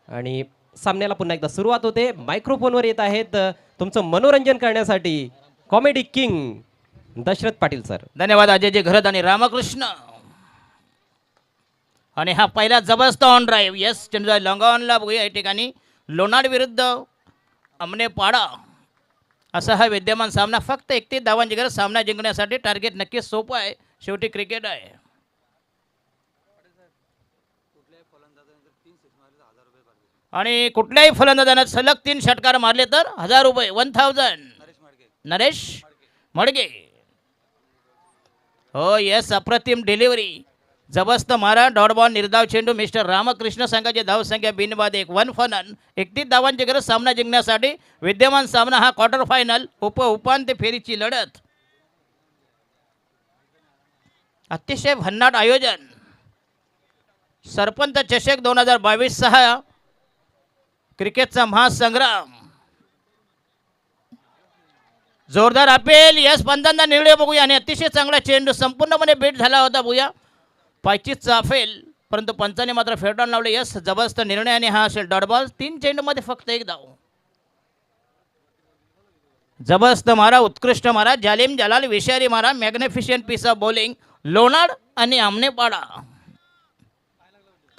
आणि सामन्याला पुन्हा एकदा सुरुवात होते. मायक्रोफोनवर येत आहेत तुमचं मनोरंजन करण्यासाठी comedy king Dashrath Patil sir. धन्यवाद अजयजी घरत आणि रामकृष्ण. आणि हा पहिला जबरदस्त on drive. Yes Chandra long ऑनला बघूया या ठिकाणी लोणाड विरुद्ध अमनेपाडा असा हा विद्यमान सामना. फक्त 31 धावांची गरज सामना जिंकण्यासाठी. टार्गेट नक्कीच सोपं आहे, शेवटी क्रिकेट आहे. आणि कुठल्याही फलंदाजानं सलग 3 षटकार मारले तर 1000 रुपये 1000. नरेश मडगे. हो यस अप्रतिम डिलिव्हरी, जबरदस्त मारा, डॉट बॉल, निर्धाव चेंडू. मिस्टर रामकृष्ण संघाची धावसंख्या बिनबाद 1, 1 फलन. 31 धावांची गरज सामना जिंकण्यासाठी. विद्यमान सामना हा क्वार्टर फायनल उपांत्य फेरीची लढत. अतिशय भन्नाट आयोजन. सरपंच चषक 2022 क्रिकेटचा महासंग्राम. जोरदार अपेल. यस पंचांना निर्णय बघूया आणि अतिशय चांगला चेंडू संपूर्णपणे बेट झाला होता बघूया. पायचीचा अफेल, परंतु पंचाने मात्र फेटाळून लावले. यस जबरदस्त निर्णय आणि हा असेल डॉट बॉल. 3 चेंडूमध्ये फक्त 1 धाव. जबरदस्त मारा, उत्कृष्ट मारा, जालिम जलाल विषारी मारा, मॅग्निफिशियंट पीस ऑफ बॉलिंग. लोणाड आणि आमनेपाडा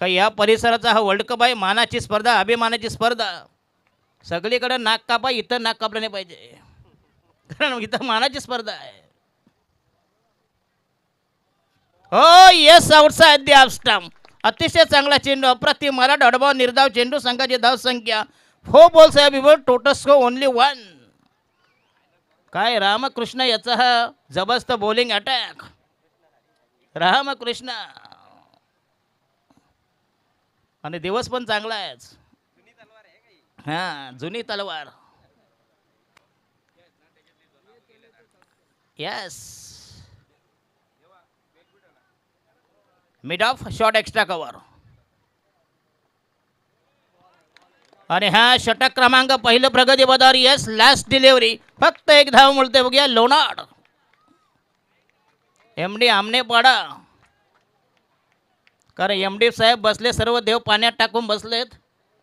काही या परिसराचा हा वर्ल्ड कप आहे. मानाची स्पर्धा, अभिमानाची स्पर्धा. सगळीकडे नाक कापा, इथं नाक कापलं नाही पाहिजे, कारण इथं मानाची स्पर्धा आहे. हो yes outside the off stump. अतिशय चांगला चेंडू, अप्रतिम मारा, डॉटबॉल, निर्धाव चेंडू. संघाची धाव संख्या 4 बॉल्स आहे बिफोर टोटल स्कोर ओनली 1. काय रामकृष्ण याचा हा जबरदस्त बॉलिंग अटॅक. रामकृष्ण आणि दिवस पण चांगला आहे. हा जुनी तलवार. Yes mid of shot extra cover. आणि हा षटक क्रमांक पहिलं प्रगती पदावर. Yes last delivery. फक्त 1 धाव मिळते बघूया लोणाड. एमडी आमनेपाडा, कारण एमडी साहेब बसले, सर्व देव पाण्यात टाकून बसलेत,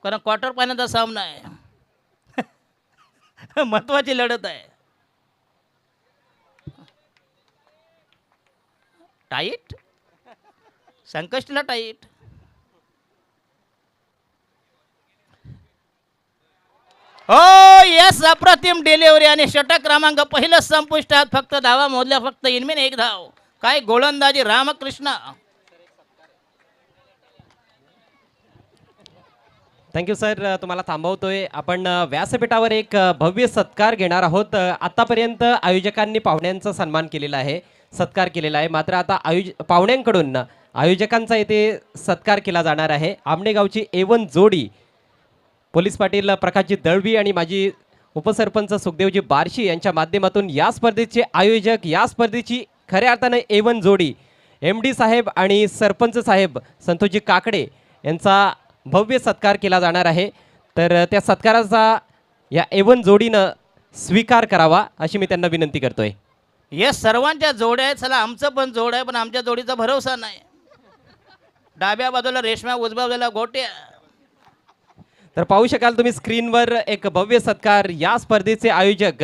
कारण क्वार्टर फायनलचा सामना आहे. महत्वाची लढत आहे. टाईट संकष्टीला टाईट. हो यस अप्रतिम डिलिव्हरी आणि षटक क्रमांक पहिलं संपुष्टात. फक्त धावा मोजल्या, फक्त इनमिन 1 धाव. काय गोलंदाजी रामकृष्ण. Thank you sir. तुम्हाला थांबवतोय. आपण व्यासपीठावर एक भव्य सत्कार घेणार आहोत. आतापर्यंत आयोजकांनी पाहुण्यांचा सन्मान केलेला आहे, सत्कार केलेला आहे, मात्र आता पाहुण्यांकडून आयोजकांचा येथे सत्कार केला जाणार आहे. आमनेगावची A1 जोडी पोलीस पाटील प्रकाशजी दळवी आणि माजी उपसरपंच सुखदेवजी बार्शी यांच्या माध्यमातून या स्पर्धेचे आयोजक, या स्पर्धेची खऱ्या अर्थानं A1 जोडी MD साहेब आणि सरपंच साहेब संतोषजी काकडे यांचा भव्य सत्कार केला जाणार आहे. तर त्या सत्काराचा या A1 जोडीनं स्वीकार करावा अशी मी त्यांना विनंती करतोय. यस सर्वांच्या जोड्या आहेत. चला आमचं पण जोड आहे, पण आमच्या जोडीचा भरोसा नाही. डाव्या बाजूला रेशम्या, उजव्या बाजूला गोट्या. तर पाहू शकाल तुम्ही स्क्रीनवर एक भव्य सत्कार. या स्पर्धेचे आयोजक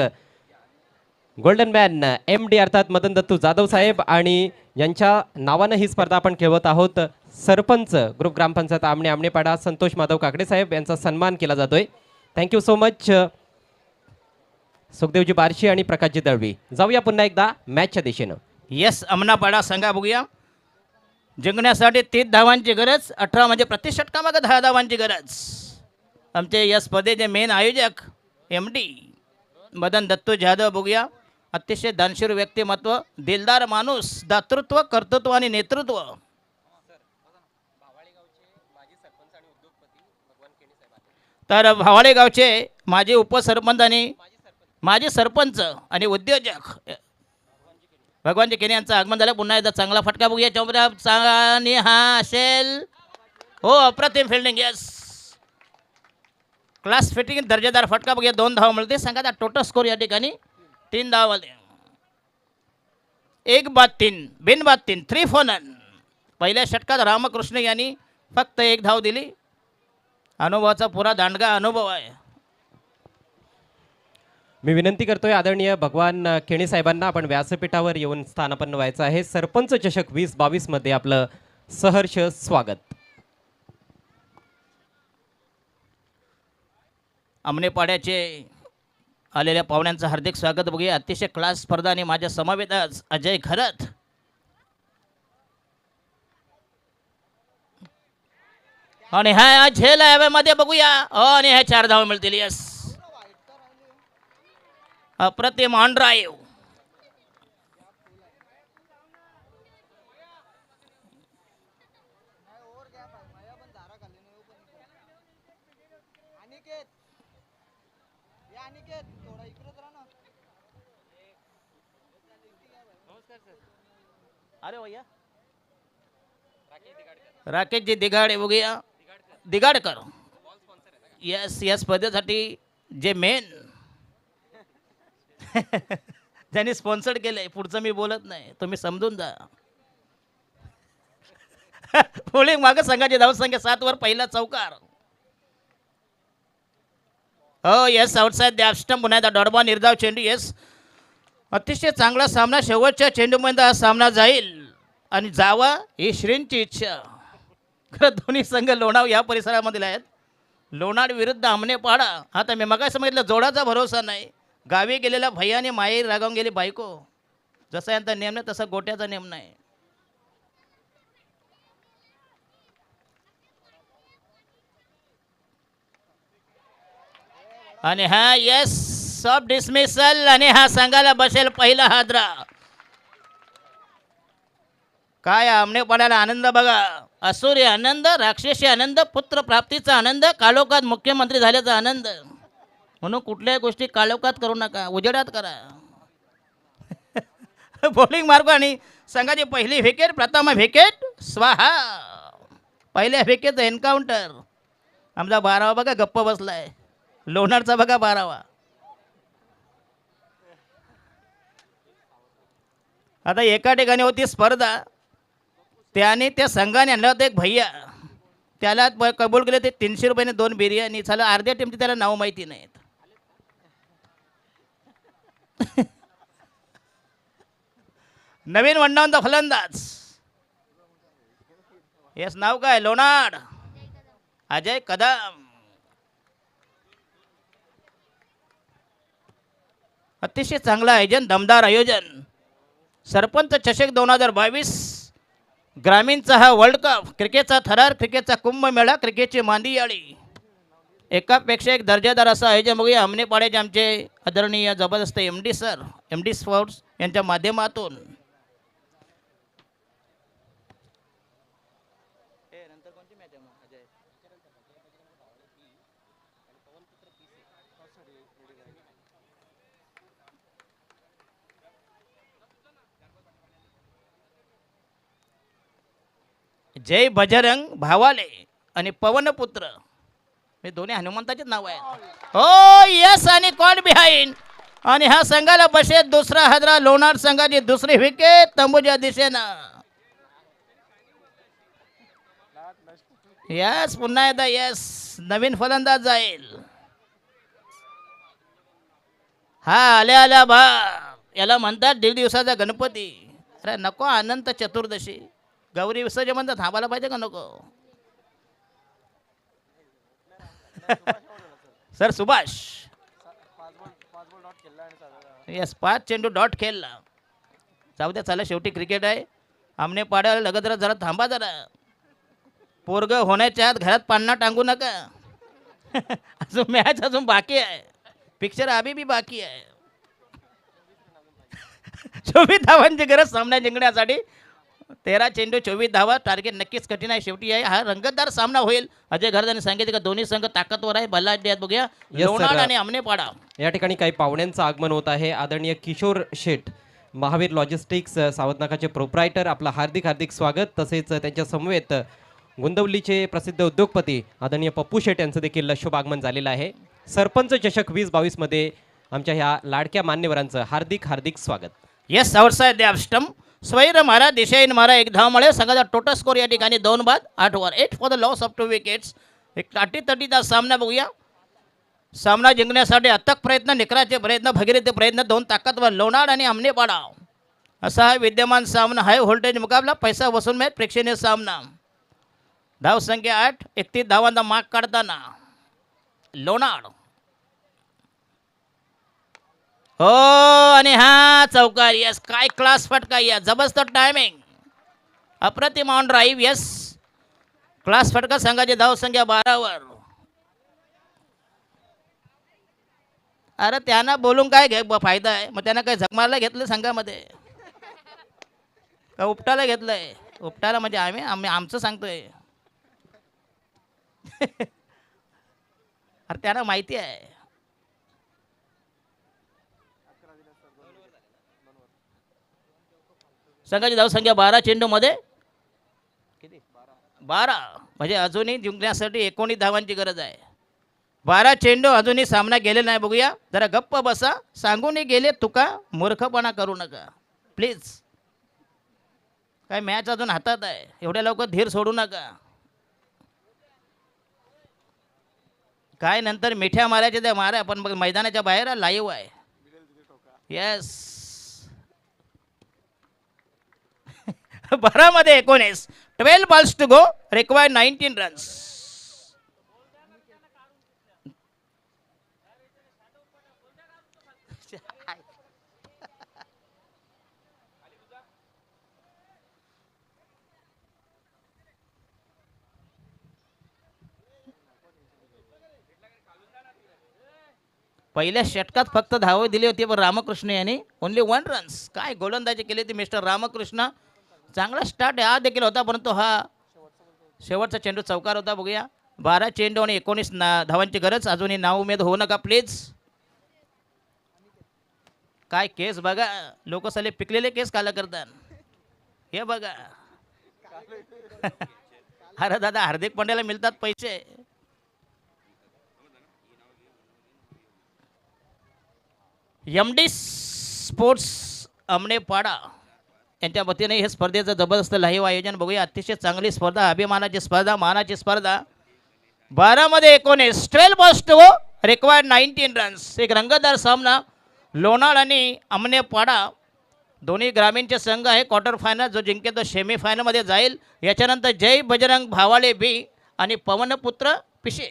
गोल्डन मॅन MD अर्थात मदन दत्तू जाधव साहेब आणि यांच्या नावानं ही स्पर्धा आपण खेळवत आहोत. सरपंच ग्रुप ग्रामपंचायत आमनेपाडा संतोष माधव काकडे साहेब यांचा सन्मान केला जातोय. थँक्यू सो मच सुखदेवजी बार्शी आणि प्रकाशजी दळवी. जाऊया पुन्हा एकदा मॅचच्या दिशेनं. यस अमनापाडा संघा बघूया. जिंकण्यासाठी 30 धावांची गरज, 18 म्हणजे प्रति षटकामागे 10 धावांची गरज. आमचे या स्पर्धेचे मेन आयोजक MD मदन दत्तू जाधव बघूया. अतिशय दानशूर व्यक्तिमत्व, दिलदार माणूस, दातृत्व, कर्तृत्व आणि नेतृत्व. तर भावाळे गावचे माजी उपसरपंच आणि माजी सरपंच आणि उद्योजक भगवानजी केने यांचं आगमन झालं. पुन्हा एकदा चांगला फटका बघूया चौबरा आणि हा असेल. हो अप्रतिम फिल्डिंग. यस क्लास फिटिंग दर्जेदार फटका बघूया 2 धावा मिळते. संघाचा टोटल स्कोर या ठिकाणी 3 धावा. 1-3 बिनबाद 3 3 फॉर नन. पहिल्या षटकात रामकृष्ण यांनी फक्त 1 धाव दिली. अनुभवाचा पुरा दांडगा अनुभव आहे. मी विनंती करतोय आदरणीय भगवान केणी साहेबांना आपण व्यासपीठावर येऊन स्थानापन्न व्हायचं आहे. सरपंच चषक 2022 मध्ये आपलं सहर्ष स्वागत. अमनेपाड्याचे आलेल्या पाहुण्यांचं हार्दिक स्वागत बघूया. अतिशय क्लास स्पर्धा आणि माझ्या समवेत आज अजय खरत. आणि हा झेल मध्ये बघूया. आणि ह्या 4 धावा मिळतील. यस अप्रतिम ऑन ड्राईव्ह. अरे भैया राकेश जी दिगाडे बघूया. दिगाडकर. यस या स्पर्धेसाठी जे मेन ज्यांनी स्पॉन्सर्ड केलंय. पुढचं मी बोलत नाही, तुम्ही समजून जा. बोलिंग मागं संघाची धावसंख्या 7 वर पहिला चौकार. हो येस आउटसाइड द स्टंप. पुन्हा एकदा डॉटबॉल निर्धाव चेंडू. येस अतिशय चांगला सामना. शेवटच्या चेंडूमध्ये हा सामना जाईल आणि जावा ही श्रींची इच्छा. खरं दोन्ही संघ लोणाव या परिसरामधील आहेत. लोणाड विरुद्ध अमनेपाडा. आता मी मगाशी सांगितलं जोडाचा भरोसा नाही. गावी गेलेला भैयाने माहेर रागावून गेली बायको. जसा यांचा नेम नाही तसा गोट्याचा नेम नाही. आणि हा येस सब डिसमिसल. आणि हा संघाला बसेल पहिला हादरा. काय अमनेपाड्याला आनंद बघा. असुरी आनंद, राक्षसी आनंद, पुत्र प्राप्तीचा आनंद, कालोखात मुख्यमंत्री झाल्याचा आनंद. म्हणून कुठल्याही गोष्टी कालोखात करू नका, उजेडात करा. बॉलिंग मार्ग आणि संघाची पहिली विकेट. प्रथम विकेट स्वाहा. पहिल्या विकेटचं एन्काउंटर. आमचा 12वा बघा गप्प बसलाय. लोणारचा बघा 12वा. आता एका ठिकाणी होती स्पर्धा. त्याने त्या संघाने आणलं होतं एक भैया. त्याला कबूल केले ते 300 रुपयाने 2 बिर्याणी. झालं अर्ध्या टीमची त्याला नाव माहिती नाहीत. नवीन वंडावंत फलंदाज. येस नाव काय. लोणाड अजय कदम. अतिशय चांगलं आयोजन, दमदार आयोजन. सरपंच चषक 2022 ग्रामीणचा हा वर्ल्ड कप. क्रिकेटचा थरार, क्रिकेटचा कुंभमेळा, क्रिकेटची मांदियाळी. एकापेक्षा एक दर्जेदार असं आयोजन बघूया. अमनेपाड्याचे आमचे आदरणीय जबरदस्त MD सर, MD स्पोर्ट्स यांच्या माध्यमातून. जय बजरंग भावाले आणि पवनपुत्र. हे दोन्ही हनुमंताचेच नाव आहेत. हो यस आणि कॉल बिहाइंड. आणि हा संघाला बसेल दुसरा हादरा. लोणार संघाची दुसरी विकेट तंबूच्या दिशेनं. यस पुन्हा एकदा यस नवीन फलंदाज जाईल. हा आल्या आल्या बा. याला म्हणतात 1.5 दिवसाचा गणपती. अरे नको अनंत चतुर्दशी. गौरी विसर्जन म्हणतात. थांबायला पाहिजे का नको. सर सुभाष. येस 5 चेंडू डॉट खेळला. जाऊ द्या चला शेवटी क्रिकेट आहे. आमने पाड्याला लगत जरा थांबा जरा. पोरग होण्याच्या आत घरात पान्ना टांगू नका. अजून मॅच अजून बाकी आहे. पिक्चर अभी भी बाकी आहे. 24 धावांची गरज सामना जिंकण्यासाठी. 13 चेंडू 24 धावा. टार्गेट नक्कीच कठीण आहे. शेवटी आहे हा रंगतदार सामना होईल. अजय घरदाने सांगितले का दोन्ही संघ ताकदवर आहे. बल्लाढ्य आहेत बघूया. लोणाड आणि अमनेपाडा. या ठिकाणी काही पाहुण्यांचं आगमन होत आहे. आदरणीय किशोर शेठ, महावीर लॉजिस्टिक्स सावतनाकाचे प्रोप्रायटर, आपलं हार्दिक हार्दिक स्वागत. तसेच त्यांच्या समवेत गोंदवलीचे प्रसिद्ध उद्योगपती आदरणीय पप्पू शेट यांचं देखील शुभ आगमन झालेलं आहे. सरपंच चषक 2022 मध्ये आमच्या ह्या लाडक्या मान्यवरांचं हार्दिक हार्दिक स्वागत. येस आउटसाइड द स्टंप स्वैर मारा दिशाईन मारा एक धावमुळे संघाचा टोटल स्कोर या ठिकाणी 2 बाद 8 over 8 for the loss of 2 wickets. एक अटीतटीचा सामना बघूया. सामना जिंकण्यासाठी अथक प्रयत्न, निकराचे प्रयत्न, भगीरथ प्रयत्न, 2 ताकदवर लोणाड आणि आमनेपाडा असा हा विद्यमान सामना. हाय व्होल्टेज मुकाबला, पैसा वसूल मॅच, प्रेक्षणीय सामना. धाव संख्या 8, 31 धावांचा माग काढताना लोणाड. हो आणि हा चौकार. यस, काय क्लास फटका या, जबरदस्त टायमिंग, अप्रतिम ऑन ड्राईव्ह. यस, क्लास फटका. संघाची धाव संख्या 12 वर. अरे त्यांना बोलून काय फायदा आहे, मग त्यांना काय झक मारायला घेतलं संघामध्ये का उपटायला घेतलंय? उपटायला म्हणजे आम्ही आमचं सांगतोय. अरे त्यांना माहिती आहे. संघाची धावसंख्या 12 चेंडूमध्ये 12 म्हणजे अजूनही जिंकण्यासाठी 19 धावांची गरज आहे. 12 चेंडू अजूनही सामना गेले नाही. बघूया, जरा गप्प बसा. सांगूनही गेले तुका, मूर्खपणा करू नका प्लीज. काय मॅच अजून हातात आहे, एवढ्या लवकर धीर सोडू नका. काय नंतर मिठ्या मारायच्या त्या मारा, पण मैदानाच्या बाहेर लाईव्ह आहे. येस. 12 मध्ये 19, 12 balls to go, required 19 runs. पहिल्या षटकात फक्त धावे दिली होती पण रामकृष्ण यांनी ओनली 1 runs. काय गोलंदाजी केली होती मिस्टर रामकृष्ण. चांगला स्टार्ट हा देखील होता, परंतु हा शेवटचा चेंडू चौकार होता. बघूया, 12 चेंडू आणि 19 धावांची गरज. अजूनही नाव उमेद होऊ नका प्लीज. काय केस बघा, लोक साले पिकलेले केस काला करतात. हे बघा. अरे दादा, हार्दिक पांड्याला मिळतात पैसे. MD स्पोर्ट्स आमनेपाडा यांच्या वतीने हे स्पर्धेचं जबरदस्त लाईव्ह आयोजन. बघूया, अतिशय चांगली स्पर्धा, अभिमानाची स्पर्धा, मानाची स्पर्धा. 12 मध्ये 19, 12 balls to go, required 19 runs. एक रंगतदार सामना. लोणाड आणि आमनेपाडा दोन्ही ग्रामीणचे संघ आहे. क्वार्टर फायनल जो जिंकेल तो सेमी फायनलमध्ये जाईल. याच्यानंतर जय बजरंग भावाळे बी आणि पवनपुत्र पिशे.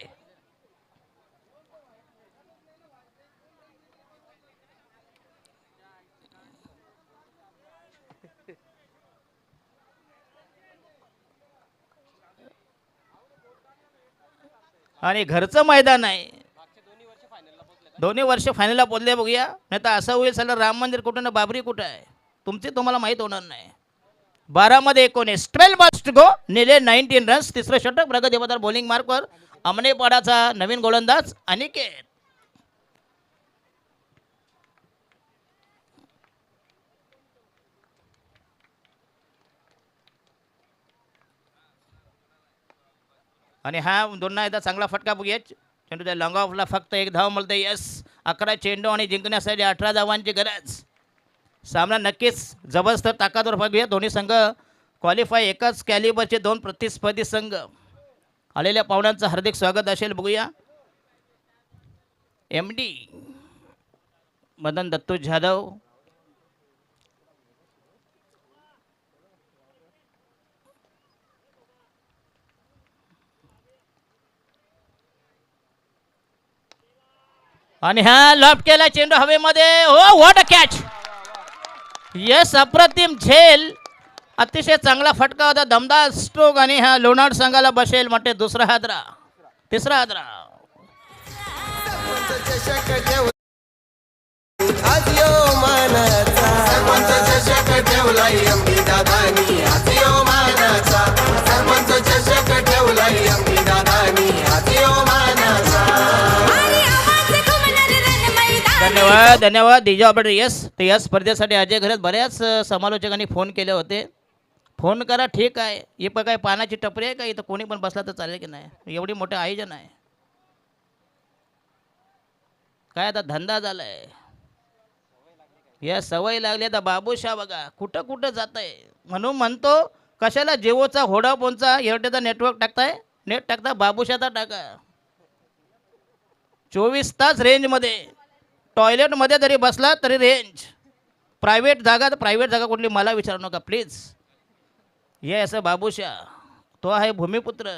आणि घरचं मैदान आहे. दोन्ही वर्ष फायनलला पोचले. बघूया, नाही तर असं होईल सगळं राम मंदिर कुठं ना बाबरी कुठं आहे, तुमचे तुम्हाला माहीत होणार नाही. 12 मध्ये 19, 12 balls to go, नेले 19 runs. तिसरं षटक प्रगत देवदार बॉलिंग मार्कवर. अमनेपाडाचा नवीन गोलंदाज अनिकेत. आणि हा दोन्हा एकदा चांगला फटका. बघूया, चेंडू त्या लॉंग ऑफला फक्त 1 धाव मिळते. यस, 11 चेंडू आणि जिंकण्यासाठी 18 धावांची गरज. सामना नक्कीच जबरदस्त ताकदवर. बघूया, दोन्ही संघ क्वालिफाय, एकाच कॅलिबरचे 2 प्रतिस्पर्धी संघ. आलेल्या पाहुण्यांचं हार्दिक स्वागत असेल. बघूया, MD मदन दत्तू जाधव, आणि हा लॉफ्ट केला चेंडू हवेमध्ये. हो, व्हॉट अ कॅच. यस, अप्रतिम झेल, अतिशय चांगला फटका होता, दमदार स्ट्रोक. आणि हा लोणाड संघाला बसेल म्हणजे दुसरा हादरा, तिसरा हादरा. आज यो मानाचा सरपंच चषक ठेवलाय एमडी दादानी. आज यो मानाचा सरपंच चषक ठेवलाय एमडी दादानी. आज यो मानाचा. आणि आवाज घुमणार रण मैदानी. धन्यवाद, धन्यवाद. DJ operator. यस, तर या स्पर्धेसाठी अजय घरात बऱ्याच समालोचकांनी फोन केले होते, फोन करा ठीक आहे. हे पण काय पानाची टपरी आहे का इथं कोणी पण बसला तर चालेल की नाही? एवढी मोठं आयोजन आहे. काय आता धंदा झालाय. या सवय लागली आता बाबूशा बघा कुठं कुठं जात आहे. म्हणून म्हणतो कशाला जिओचा व्होडाफोनचा एअरटेलचा नेटवर्क टाकताय. नेट टाकता बाबूशाचा टाका. 24 तास रेंजमध्ये. टॉयलेटमध्ये जरी बसला तरी रेंज. प्रायव्हेट जागा कुठली मला विचारू नका प्लीज. हे असं बाबूशा. तो आहे भूमिपुत्र,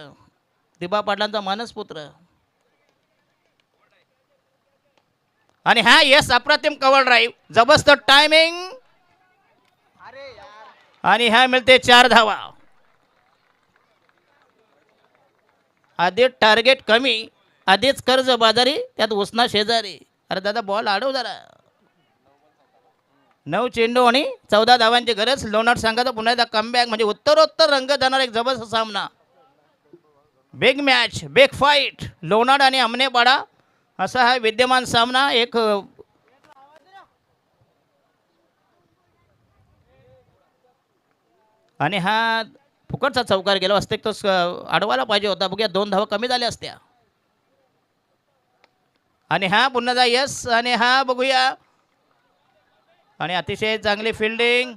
दिबा पाटलांचा मानसपुत्र. आणि हा येस अप्रतिम कव्हर ड्राईव्ह जबरदस्त टायमिंग आणि ह्या मिळते 4 धावा. आधी टार्गेट कमी, आधीच कर्ज बाजारी, त्यात उसना शेजारी. अरे दादा बॉल अडव जरा. 9 चेंडू आणि 14 धावांची गरज. लोणार संघाचा पुन्हा एकदा कमबॅक म्हणजे उत्तरोत्तर रंग जाणार एक जबरदस्त सामना. Big match, big fight. Lonar आणि अमनेपाडा असा हा विद्यमान सामना. एक आणि हा फुकटचा चौकार गेला असते तो अडवायला पाहिजे होता. बघूया 2 धावा कमी झाल्या असत्या. आणि हा पुन्हा यस आणि हा बघूया. आणि अतिशय चांगली फिल्डिंग.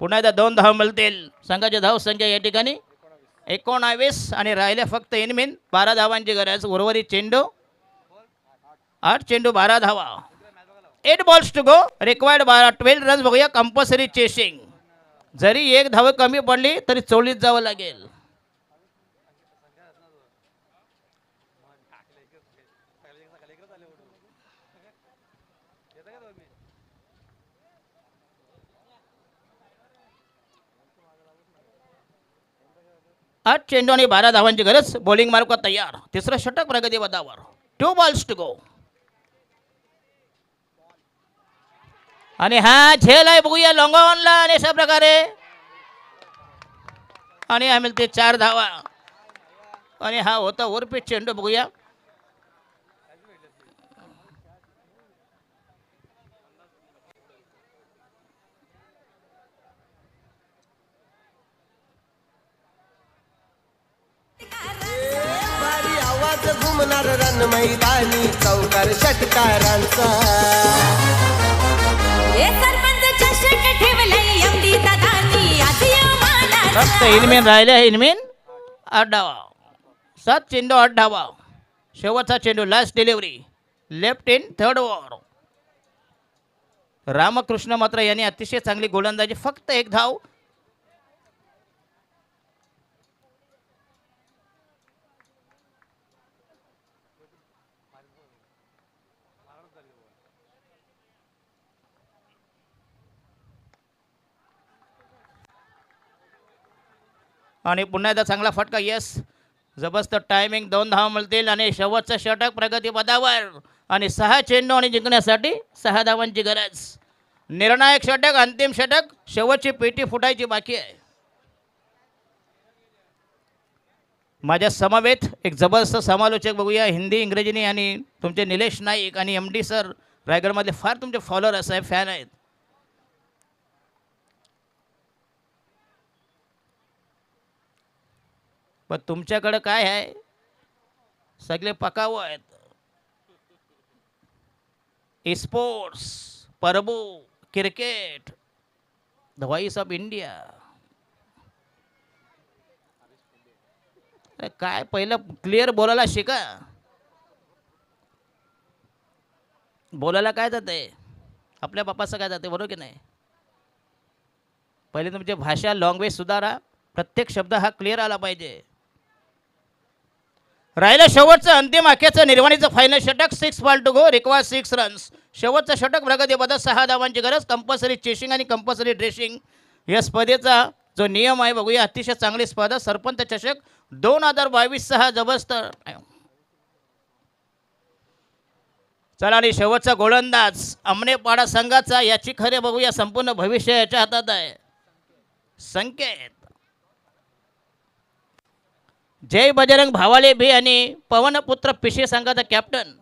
पुन्हा एकदा 2 धावा मिळतील. संघाची धाव संख्या या ठिकाणी 19 आणि राहिले फक्त इनमिन 12 धावांची गरज. उर्वरित चेंडू 8 चेंडू 12 धावा. 8 balls to go. Required 12 runs. बघूया कंपल्सरी चेसिंग. जरी 1 धाव कमी पडली तरी चोलीत जावं लागेल. आठ चेंडू आणि 12 धावांची गरज. बॉलिंग मार्क तयार. तिसरं षटक प्रगती पदावर. 2 बॉल्स टू गो. आणि हा झेल आहे बघूया लॉंगॉनला आणि अशा प्रकारे. आणि हा मिळते 4 धावा. आणि हा होता ओरपीट चेंडू बघूया. भारी आवाज घुमणार रन मैदानी चौकार षटकारांचा. हे सरपंच चषक ठेवलंय एमडी दादानी आज मानाचा. फक्त इनमेन राहिले. इनमेन 8 धावा. 7 चेंडू 8 धावा. शेवटचा चेंडू last delivery. Left in third over. Ramkrishna मात्र यांनी अतिशय चांगली गोलंदाजी. फक्त 1 धाव. आणि पुन्हा एकदा चांगला फटका. यस जबरदस्त टायमिंग. 2 धावा मिळतील आणि शेवटचं षटक प्रगती पदावर. आणि 6 चेंडू आणि जिंकण्यासाठी 6 धावांची गरज. निर्णायक षटक, अंतिम षटक. शेवटची पेटी फुटायची बाकी आहे. माझ्या समवेत एक जबरदस्त समालोचक बघूया हिंदी इंग्रजीने. आणि तुमचे निलेश नाईक आणि MD सर रायगडमधले फार तुमचे फॉलोअर आहे, फॅन आहेत. पण तुमच्याकडे काय आहे सगळे पकाव आहेत. स्पोर्ट्स, परबो, cricket, the voice of India. काय पहिलं क्लिअर बोलायला शिका. बोलायला काय जाते आपल्या बापाचं काय जाते बरोबर की नाही. पहिले तुमची भाषा लँग्वेज सुधारा. प्रत्येक शब्द हा क्लिअर आला पाहिजे. राहिलं शेवटचं अंतिम अखेरचं निर्वाणीचं फायनल षटक. 6 ball to go. Require 6 runs. शेवटचं षटक प्रगती पदात 6 धावांची गरज. कंपल्सरी चेसिंग आणि कंपल्सरी ड्रेसिंग. या स्पर्धेचा जो नियम आहे बघूया. अतिशय चांगली स्पर्धा. सरपंच चषक 2022 हा जबरदस्त. चला आणि शेवटचा गोलंदाज अमनेपाडा संघाचा. याची खरे बघूया संपूर्ण भविष्य याच्या हातात आहे. संकेत. जय बजरंग भावाले भी आणि पवनपुत्र पिशे संघाचा कॅप्टन.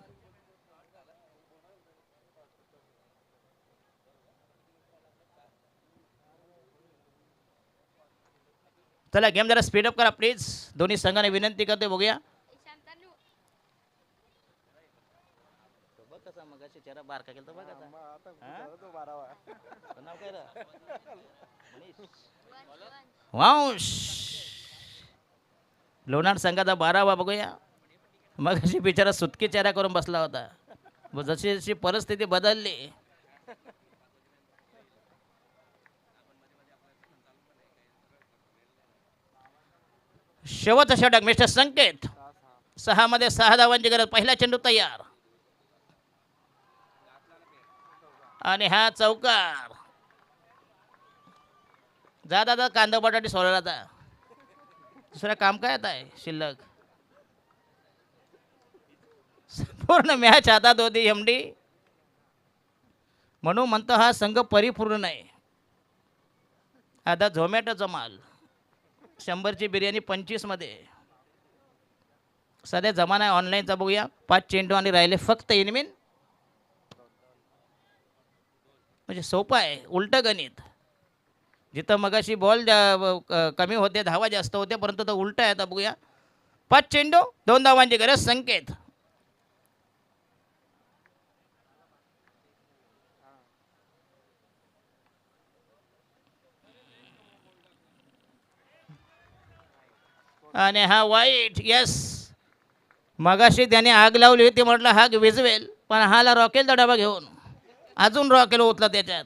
चला गेम जरा स्पीडअप करा प्लीज. दोन्ही संघाने विनंती करते. बघूया. वांश लोणार संघाचा 12वा बघूया. मग अशी बिचारा सुटकी चेहरा करून बसला होता. जशी जशी परिस्थिती बदलली. शेवटचा षटक मिस्टर संकेत. 6 मध्ये 6 धावांची गरज. पहिला चेंडू तयार आणि हा चौकार. जा दादा कांदा बटाटे सोडला आता. दुसरं काम काय आता आहे शिल्लक. पूर्ण मॅच हातात होती एमडी. म्हणून म्हणतो हा संघ परिपूर्ण नाही. आता झोमॅटोचा माल. 100ची बिर्याणी 25 मध्ये. सध्या जमाना आहे ऑनलाईनचा. बघूया. 5 चेंडू आणि राहिले फक्त इनमिन. म्हणजे सोपं आहे. उलटं गणित. जिथं मगाशी बॉल कमी होते धावा जास्त होते परंतु तो उलट आहे. आता बघूया. 5 चेंडू 2 धावांची गरज. संकेत आणि हा वाईट. यस मगाशी त्याने आग लावली होती म्हटलं हा विजवेल पण हाला रॉकेलचा डबा घेऊन अजून रॉकेल ओतला त्याच्यात.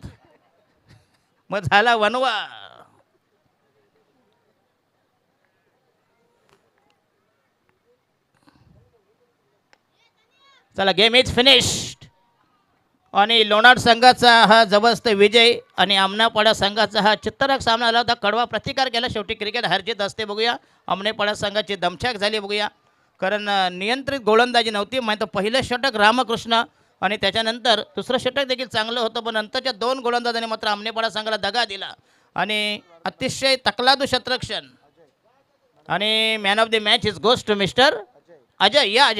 मग झाला वनवा. चला गेम इज फिनिश्ड. आणि लोणार संघाचा हा जबरदस्त विजय आणि आमनापाडा संघाचा हा चित्तरक सामना आला होता. कडवा प्रतिकार केला. शेवटी क्रिकेट हारजीत असते. बघूया. आमनेपाडा संघाची दमछाक झाली. बघूया. कारण नियंत्रित गोलंदाजी नव्हती. म्हणजे पहिलं षटक रामकृष्ण आणि त्याच्यानंतर दुसरं षटक देखील चांगलं होतं पण नंतरच्या 2 गोलंदाजांनी मात्र आमनेपाडा संघाला दगा दिला आणि अतिशय तकलादू शतरक्षण. आणि man of the match is goes to mister Ajay. या अजय.